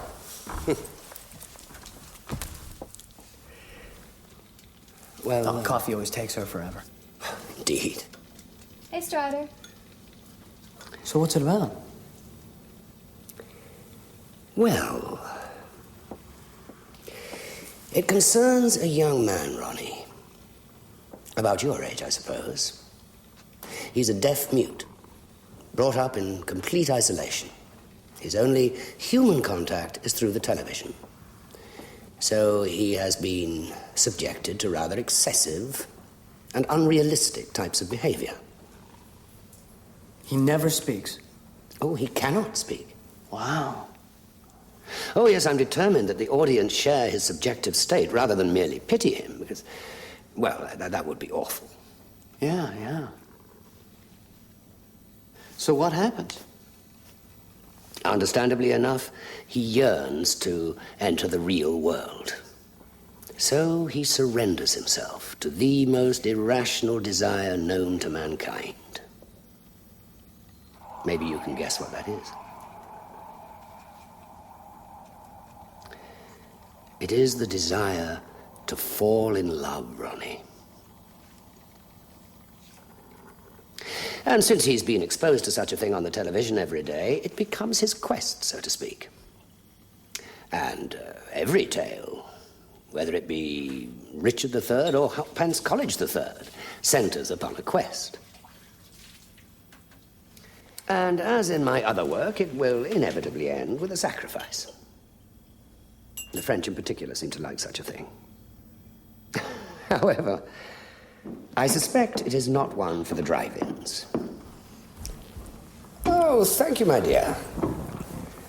Well, coffee always takes her forever. Indeed. Hey, Strider. So what's it about? Well, it concerns a young man, Ronnie. About your age, I suppose. He's a deaf mute, brought up in complete isolation. His only human contact is through the television. So he has been subjected to rather excessive and unrealistic types of behavior. He never speaks. Oh, he cannot speak. Wow. Oh, yes, I'm determined that the audience share his subjective state rather than merely pity him, because, well, that would be awful. Yeah. So what happens? Understandably enough, he yearns to enter the real world. So he surrenders himself to the most irrational desire known to mankind. Maybe you can guess what that is. It is the desire to fall in love, Ronnie. And since he's been exposed to such a thing on the television every day, it becomes his quest, so to speak. And every tale, whether it be Richard III or Hoppence College III, centers upon a quest. And as in my other work, it will inevitably end with a sacrifice. The French in particular seem to like such a thing. However, I suspect it is not one for the drive-ins. Oh, thank you, my dear.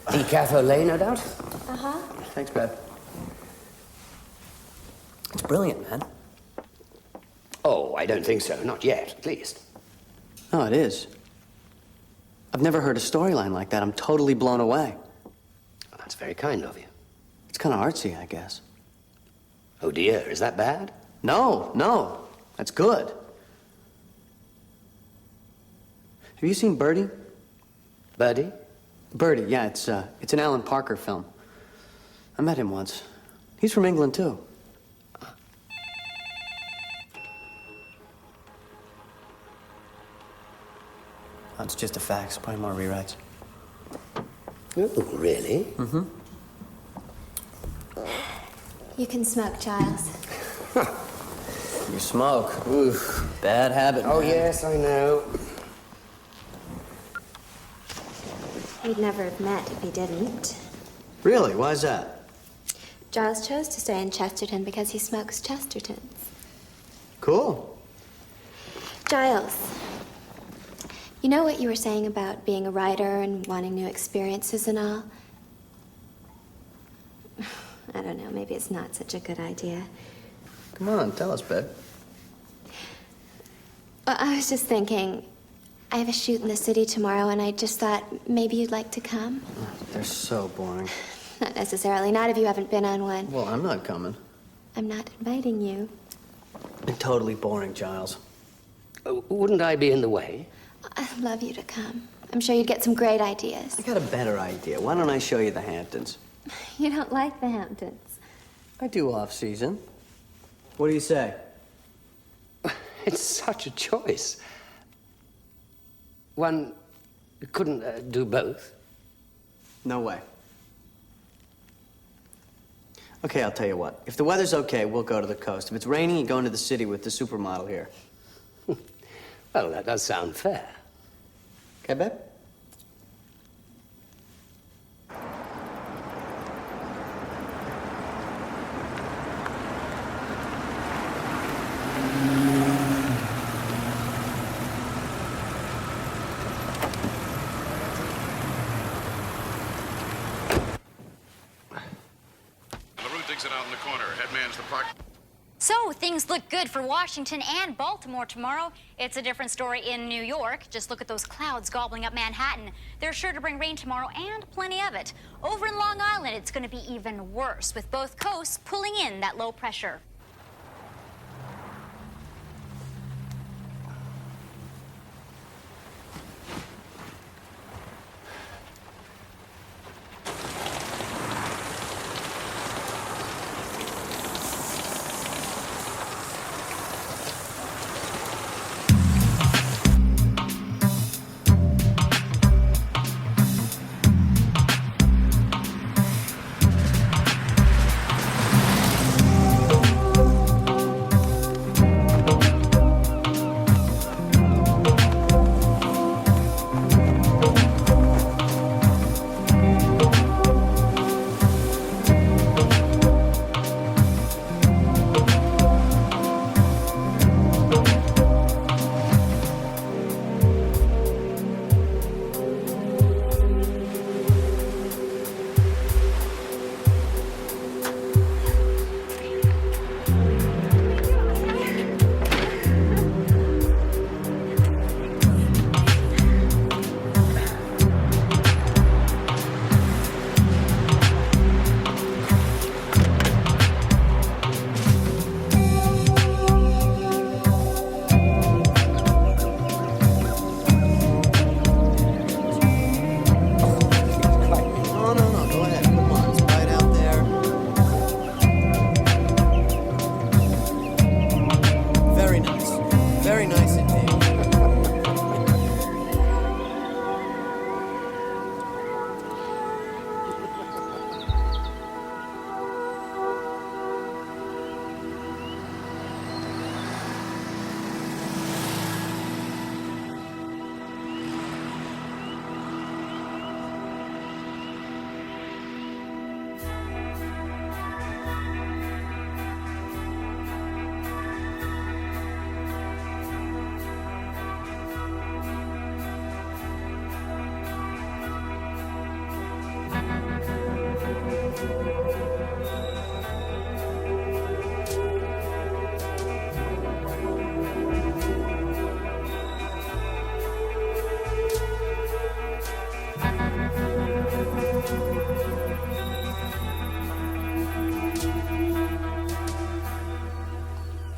Decaf au lait, no doubt? Uh-huh. Thanks, babe. It's brilliant, man. Oh, I don't think so. Not yet, at least. Oh, it is. I've never heard a storyline like that. I'm totally blown away. Well, that's very kind of you. It's kind of artsy, I guess. Oh, dear. Is that bad? No. That's good. Have you seen Birdie? Birdie? Birdie, yeah. It's an Alan Parker film. I met him once. He's from England, too. It's just a fax. Probably more rewrites. Oh, really? Mm-hmm. You can smoke, Giles. You smoke. Oof. Bad habit, Oh, man. yes, I know. We'd never have met if he didn't. Really? Why's that? Giles chose to stay in Chesterton because he smokes Chestertons. Cool. Giles, you know what you were saying about being a writer and wanting new experiences and all? I don't know, maybe it's not such a good idea. Come on, tell us, babe. Well, I was just thinking, I have a shoot in the city tomorrow, and I just thought maybe you'd like to come. They're so boring. Not necessarily, not if you haven't been on one. Well, I'm not coming. I'm not inviting you. And totally boring, Giles. Wouldn't I be in the way? I'd love you to come. I'm sure you'd get some great ideas. I got a better idea. Why don't I show you the Hamptons? You don't like the Hamptons. I do off-season. What do you say? It's such a choice. One couldn't do both. No way. Okay, I'll tell you what. If the weather's okay, we'll go to the coast. If it's raining, you go into the city with the supermodel here. Well, that does sound fair. Okay, babe? LaRue digs it out in the corner. Headman's the park. So, things look good for Washington and Baltimore tomorrow. It's a different story in New York. Just look at those clouds gobbling up Manhattan. They're sure to bring rain tomorrow, and plenty of it. Over in Long Island, it's going to be even worse, with both coasts pulling in that low pressure.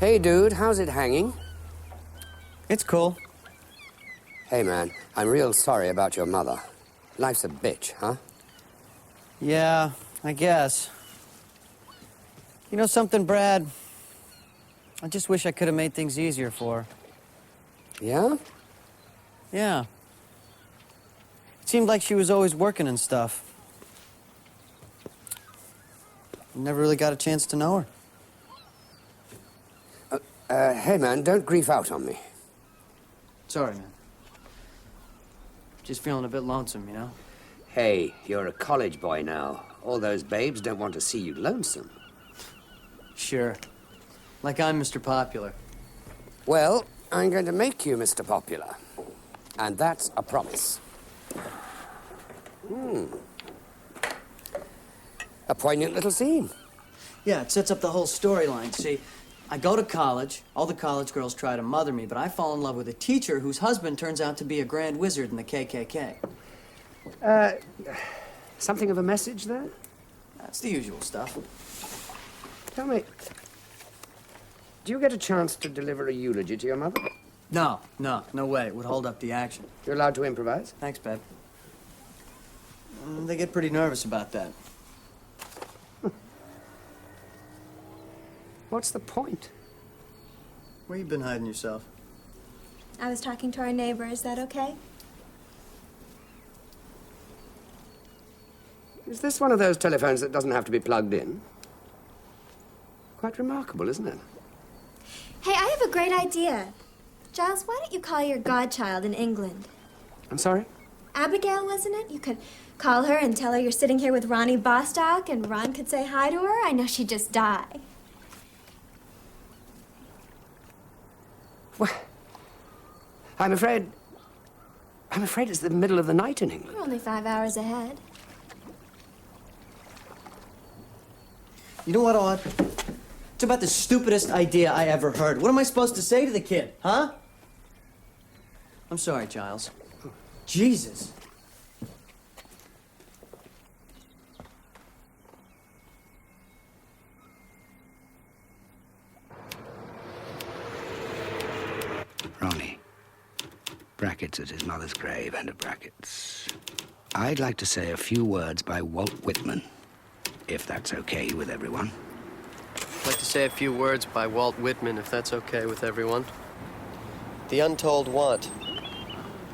Hey, dude, how's it hanging? It's cool. Hey, man, I'm real sorry about your mother. Life's a bitch, huh? Yeah, I guess. You know something, Brad? I just wish I could have made things easier for her. Yeah? Yeah. It seemed like she was always working and stuff. Never really got a chance to know her. Hey, man, don't grief out on me. Sorry, man. Just feeling a bit lonesome, you know? Hey, you're a college boy now. All those babes don't want to see you lonesome. Sure. Like I'm Mr. Popular. Well, I'm going to make you Mr. Popular. And that's a promise. A poignant little scene. Yeah, it sets up the whole storyline. See, I go to college, all the college girls try to mother me, but I fall in love with a teacher whose husband turns out to be a grand wizard in the KKK. Something of a message there? That's the usual stuff. Tell me, do you get a chance to deliver a eulogy to your mother? No way. It would hold up the action. You're allowed to improvise? Thanks, Bev. They get pretty nervous about that. What's the point? Where you been hiding yourself? I was talking to our neighbor. Is that okay? Is this one of those telephones that doesn't have to be plugged in? Quite remarkable, isn't it? Hey, I have a great idea. Giles, why don't you call your godchild in England? I'm sorry? Abigail, wasn't it? You could call her and tell her you're sitting here with Ronnie Bostock, and Ron could say hi to her. I know she'd just die. Well, I'm afraid it's the middle of the night in England. We're only 5 hours ahead. You know what, Odd? about the stupidest idea I ever heard. What am I supposed to say to the kid, huh? I'm sorry, Giles. Jesus. Ronnie. Brackets at his mother's grave, end of brackets. I'd like to say a few words by Walt Whitman, if that's okay with everyone. I'd like to say a few words by Walt Whitman, if that's okay with everyone. The Untold Want,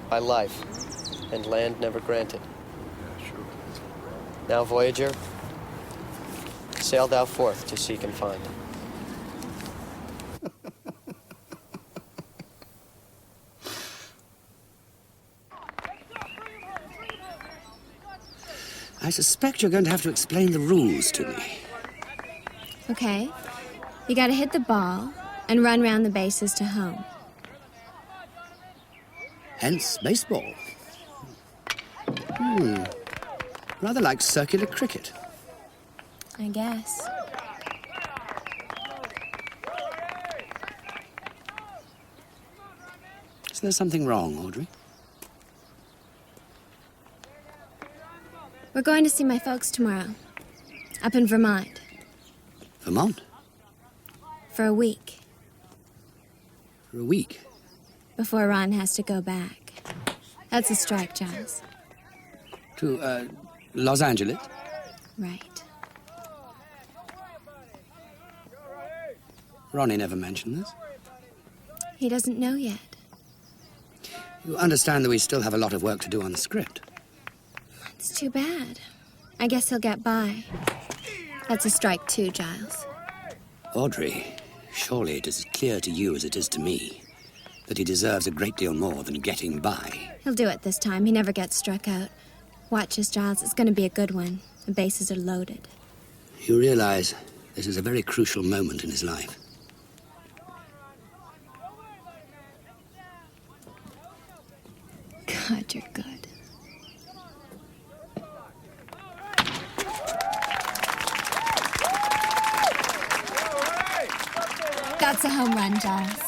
by Life, and Land Never Granted. Now, Voyager, sail thou forth to seek and find. I suspect you're going to have to explain the rules to me. Okay. You gotta hit the ball and run round the bases to home. Hence, baseball. Rather like circular cricket. I guess. Is there something wrong, Audrey? We're going to see my folks tomorrow. Up in Vermont. Vermont? For a week. For a week? Before Ron has to go back. That's a strike, Giles. To, Los Angeles? Right. Ronnie never mentioned this. He doesn't know yet. You understand that we still have a lot of work to do on the script. It's too bad. I guess he'll get by. That's a strike too, Giles. Audrey, surely it is as clear to you as it is to me that he deserves a great deal more than getting by. He'll do it this time. He never gets struck out. Watch us, Giles. It's going to be a good one. The bases are loaded. You realize this is a very crucial moment in his life. God, you're good. That's a home run, Giles.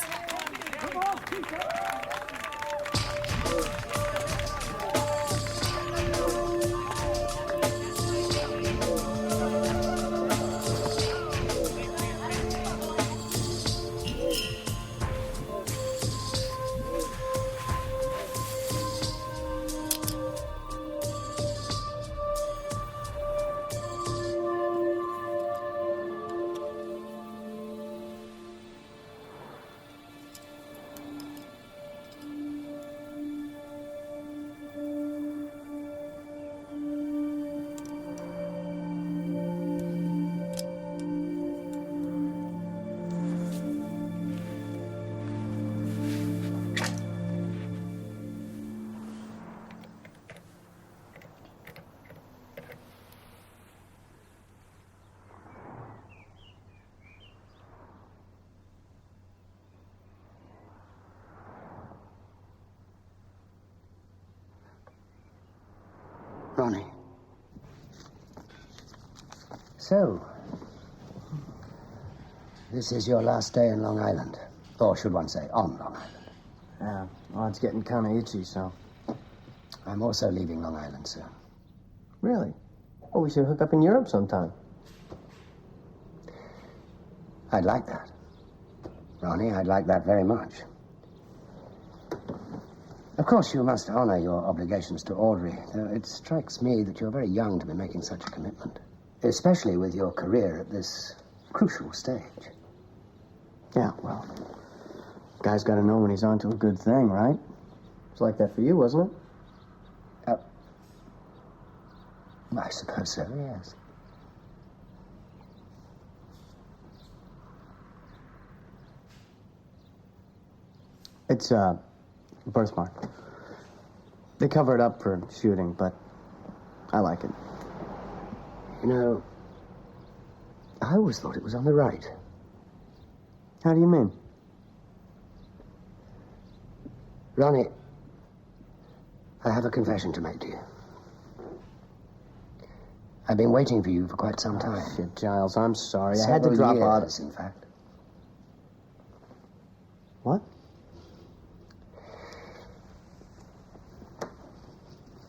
Ronnie. So, this is your last day in Long Island. Or should one say, on Long Island. Yeah, well, it's getting kind of itchy, so. I'm also leaving Long Island soon. Really? Well, we should hook up in Europe sometime. I'd like that. Ronnie, I'd like that very much. Of course, you must honor your obligations to Audrey, though it strikes me that you're very young to be making such a commitment, especially with your career at this crucial stage. Yeah, well, guy's got to know when he's onto a good thing, right? It's like that for you, wasn't it? I suppose so, yes. It's a birthmark. They cover it up for shooting, but I like it. You know, I always thought it was on the right. How do you mean? Ronnie, I have a confession to make to you. I've been waiting for you for quite some time. Shit, Giles, I'm sorry. I had to Several drop out. years, in fact. What?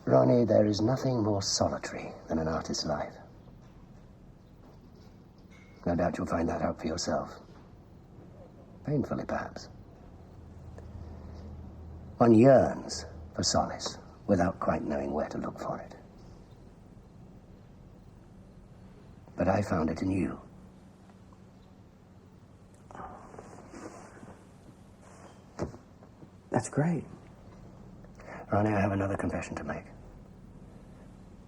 Ronnie, there is nothing more solitary than an artist's life. No doubt you'll find that out for yourself. Painfully, perhaps. One yearns for solace without quite knowing where to look for it. But I found it in you. That's great. Ronnie, I have another confession to make.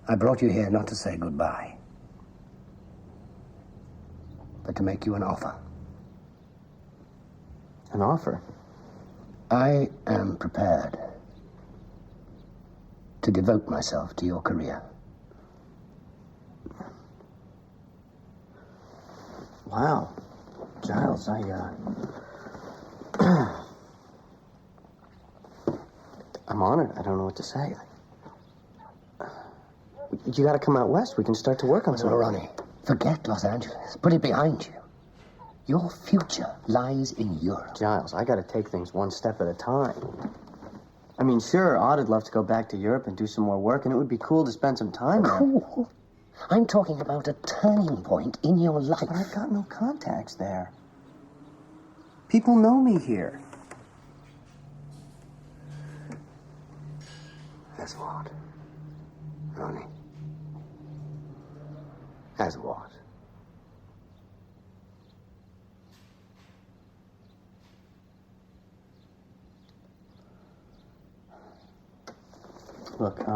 I brought you here not to say goodbye, but to make you an offer. An offer? I am prepared to devote myself to your career. Wow. Giles, I'm honored. I don't know what to say. You gotta come out west. We can start to work on something. No, Ronnie, forget Los Angeles. Put it behind you. Your future lies in Europe. Giles, I gotta take things one step at a time. I mean, sure, I'd love to go back to Europe and do some more work, and it would be cool to spend some time there. Cool? I'm talking about a turning point in your life. But I've got no contacts there. People know me here. As what? Ronnie? As what? Look,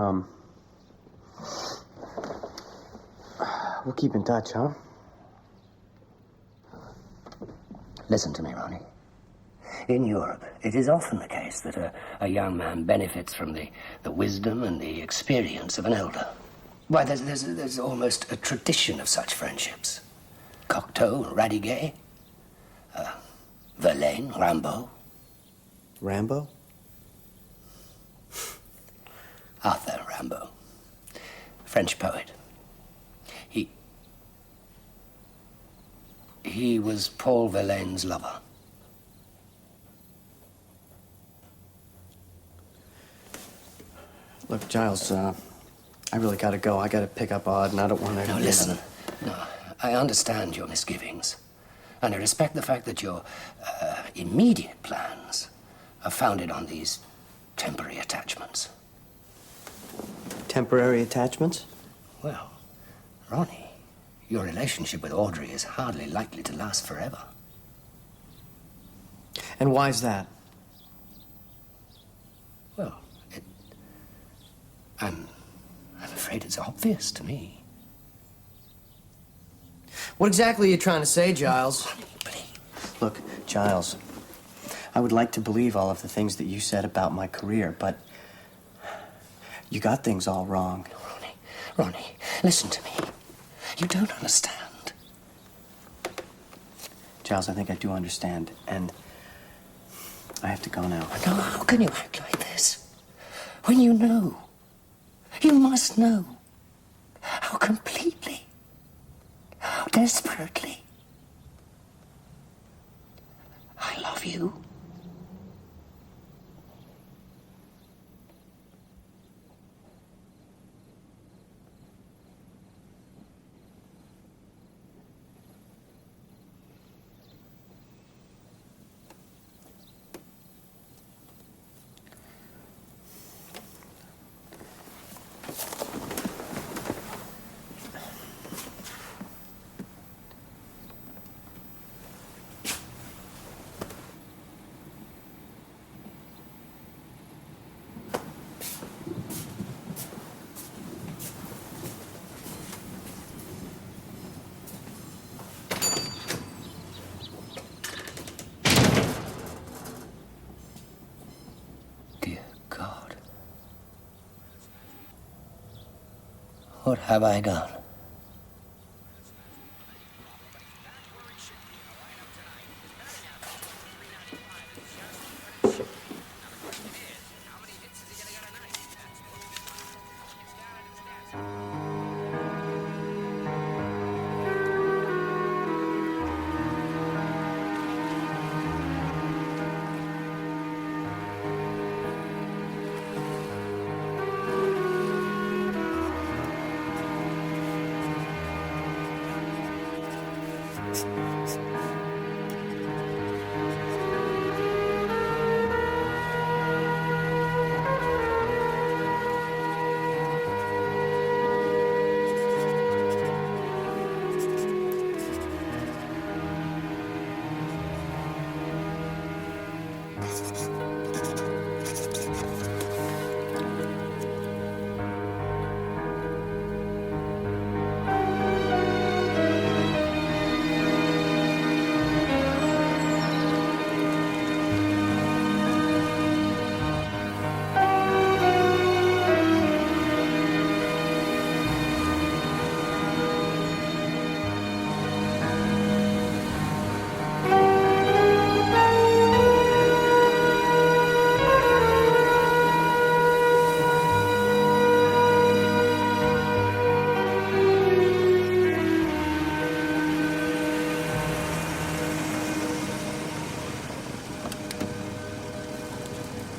we'll keep in touch, huh? Listen to me, Ronnie. In Europe, it is often the case that a young man benefits from the wisdom and the experience of an elder. Why, there's almost a tradition of such friendships. Cocteau, Radiguet, Verlaine, Rimbaud. Rambo? Arthur Rimbaud, French poet. He was Paul Verlaine's lover. Look, Giles, I really gotta go. I gotta pick up Odd, and I don't want to... No, listen. No, I understand your misgivings. And I respect the fact that your immediate plans are founded on these temporary attachments. Temporary attachments? Well, Ronnie, your relationship with Audrey is hardly likely to last forever. And why's that? Well, I'm afraid it's obvious to me. What exactly are you trying to say, Giles? Look, Giles, I would like to believe all of the things that you said about my career, but you got things all wrong. Ronnie, listen to me. You don't understand. Giles, I think I do understand, and I have to go now. No, how can you act like this? When you know. You must know. How completely. How desperately. I love you. What have I done?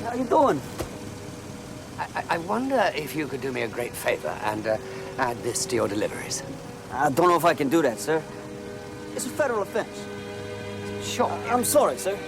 How you doing? I wonder if you could do me a great favor and add this to your deliveries. I don't know if I can do that, sir. It's a federal offense. Sure. I'm sorry, sir.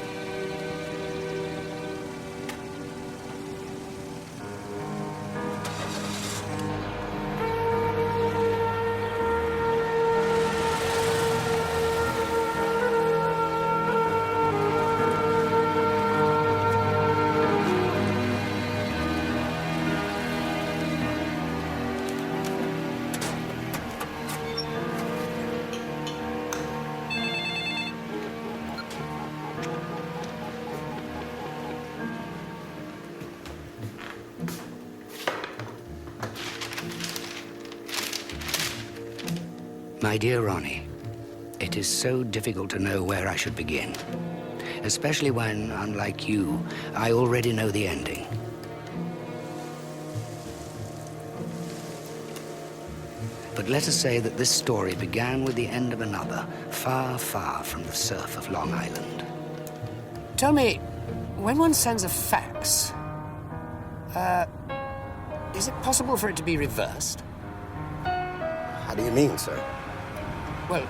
My dear Ronnie, it is so difficult to know where I should begin, especially when, unlike you, I already know the ending. But let us say that this story began with the end of another, far, far from the surf of Long Island. Tell me, when one sends a fax, is it possible for it to be reversed? How do you mean, sir? Well,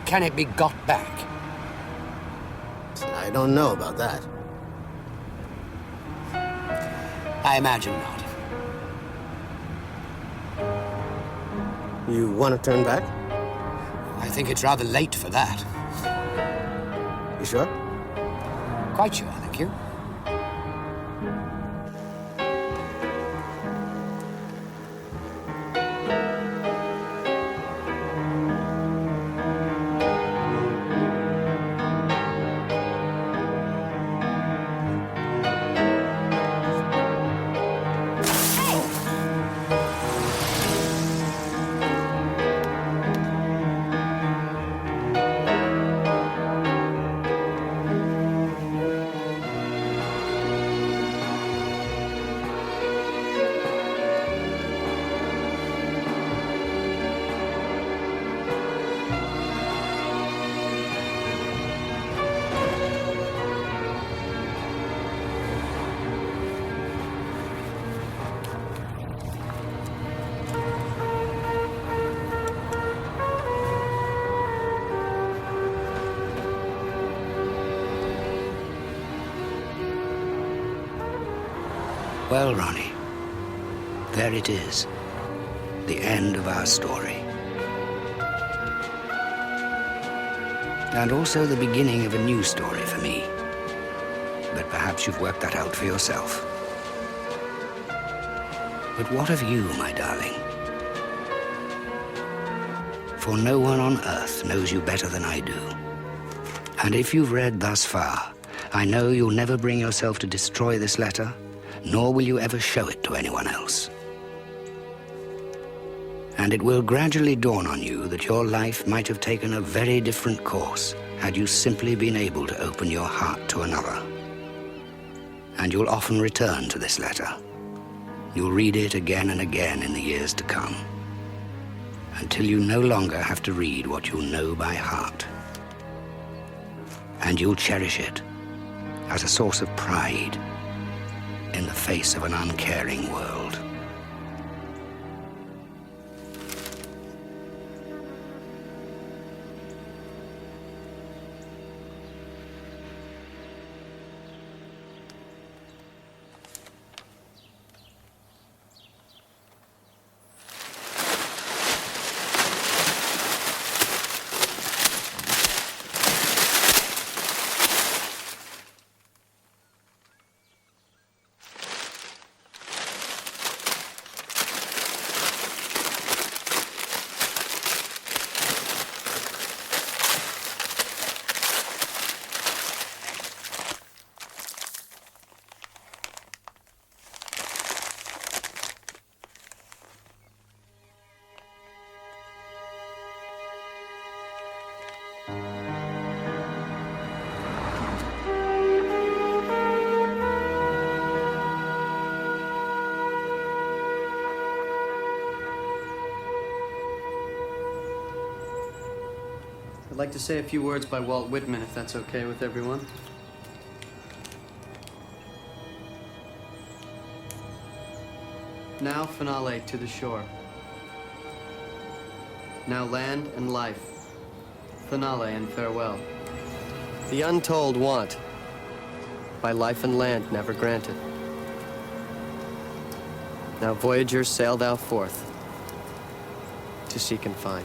can it be got back? I don't know about that. I imagine not. You want to turn back? I think it's rather late for that. You sure? Quite sure, thank you. Well, Ronnie, there it is, the end of our story. And also the beginning of a new story for me. But perhaps you've worked that out for yourself. But what of you, my darling? For no one on earth knows you better than I do. And if you've read thus far, I know you'll never bring yourself to destroy this letter, nor will you ever show it to anyone else. And it will gradually dawn on you that your life might have taken a very different course had you simply been able to open your heart to another. And you'll often return to this letter. You'll read it again and again in the years to come, until you no longer have to read what you know by heart. And you'll cherish it as a source of pride in the face of an uncaring world. I'd like to say a few words by Walt Whitman, if that's okay with everyone. Now finale to the shore. Now land and life. Finale and farewell. The untold want, by life and land never granted. Now voyagers sail thou forth, to seek and find.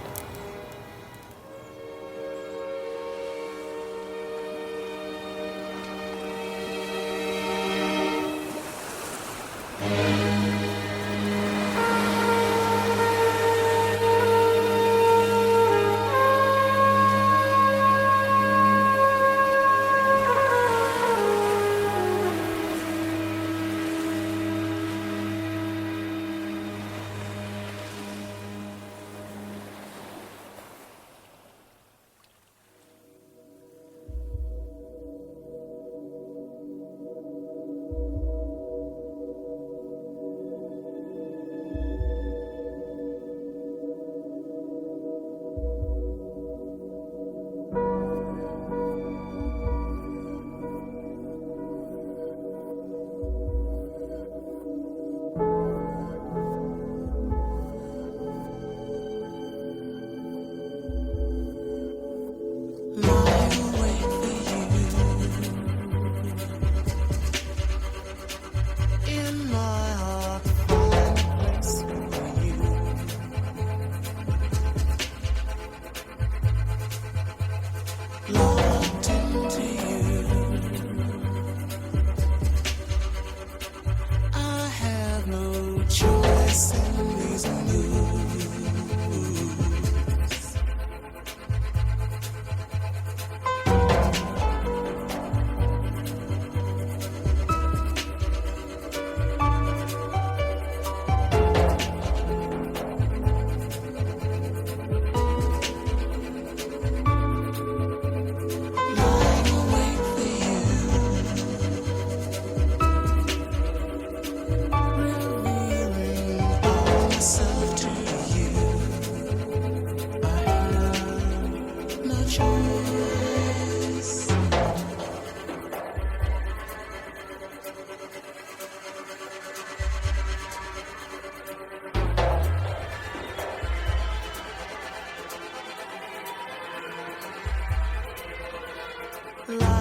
Life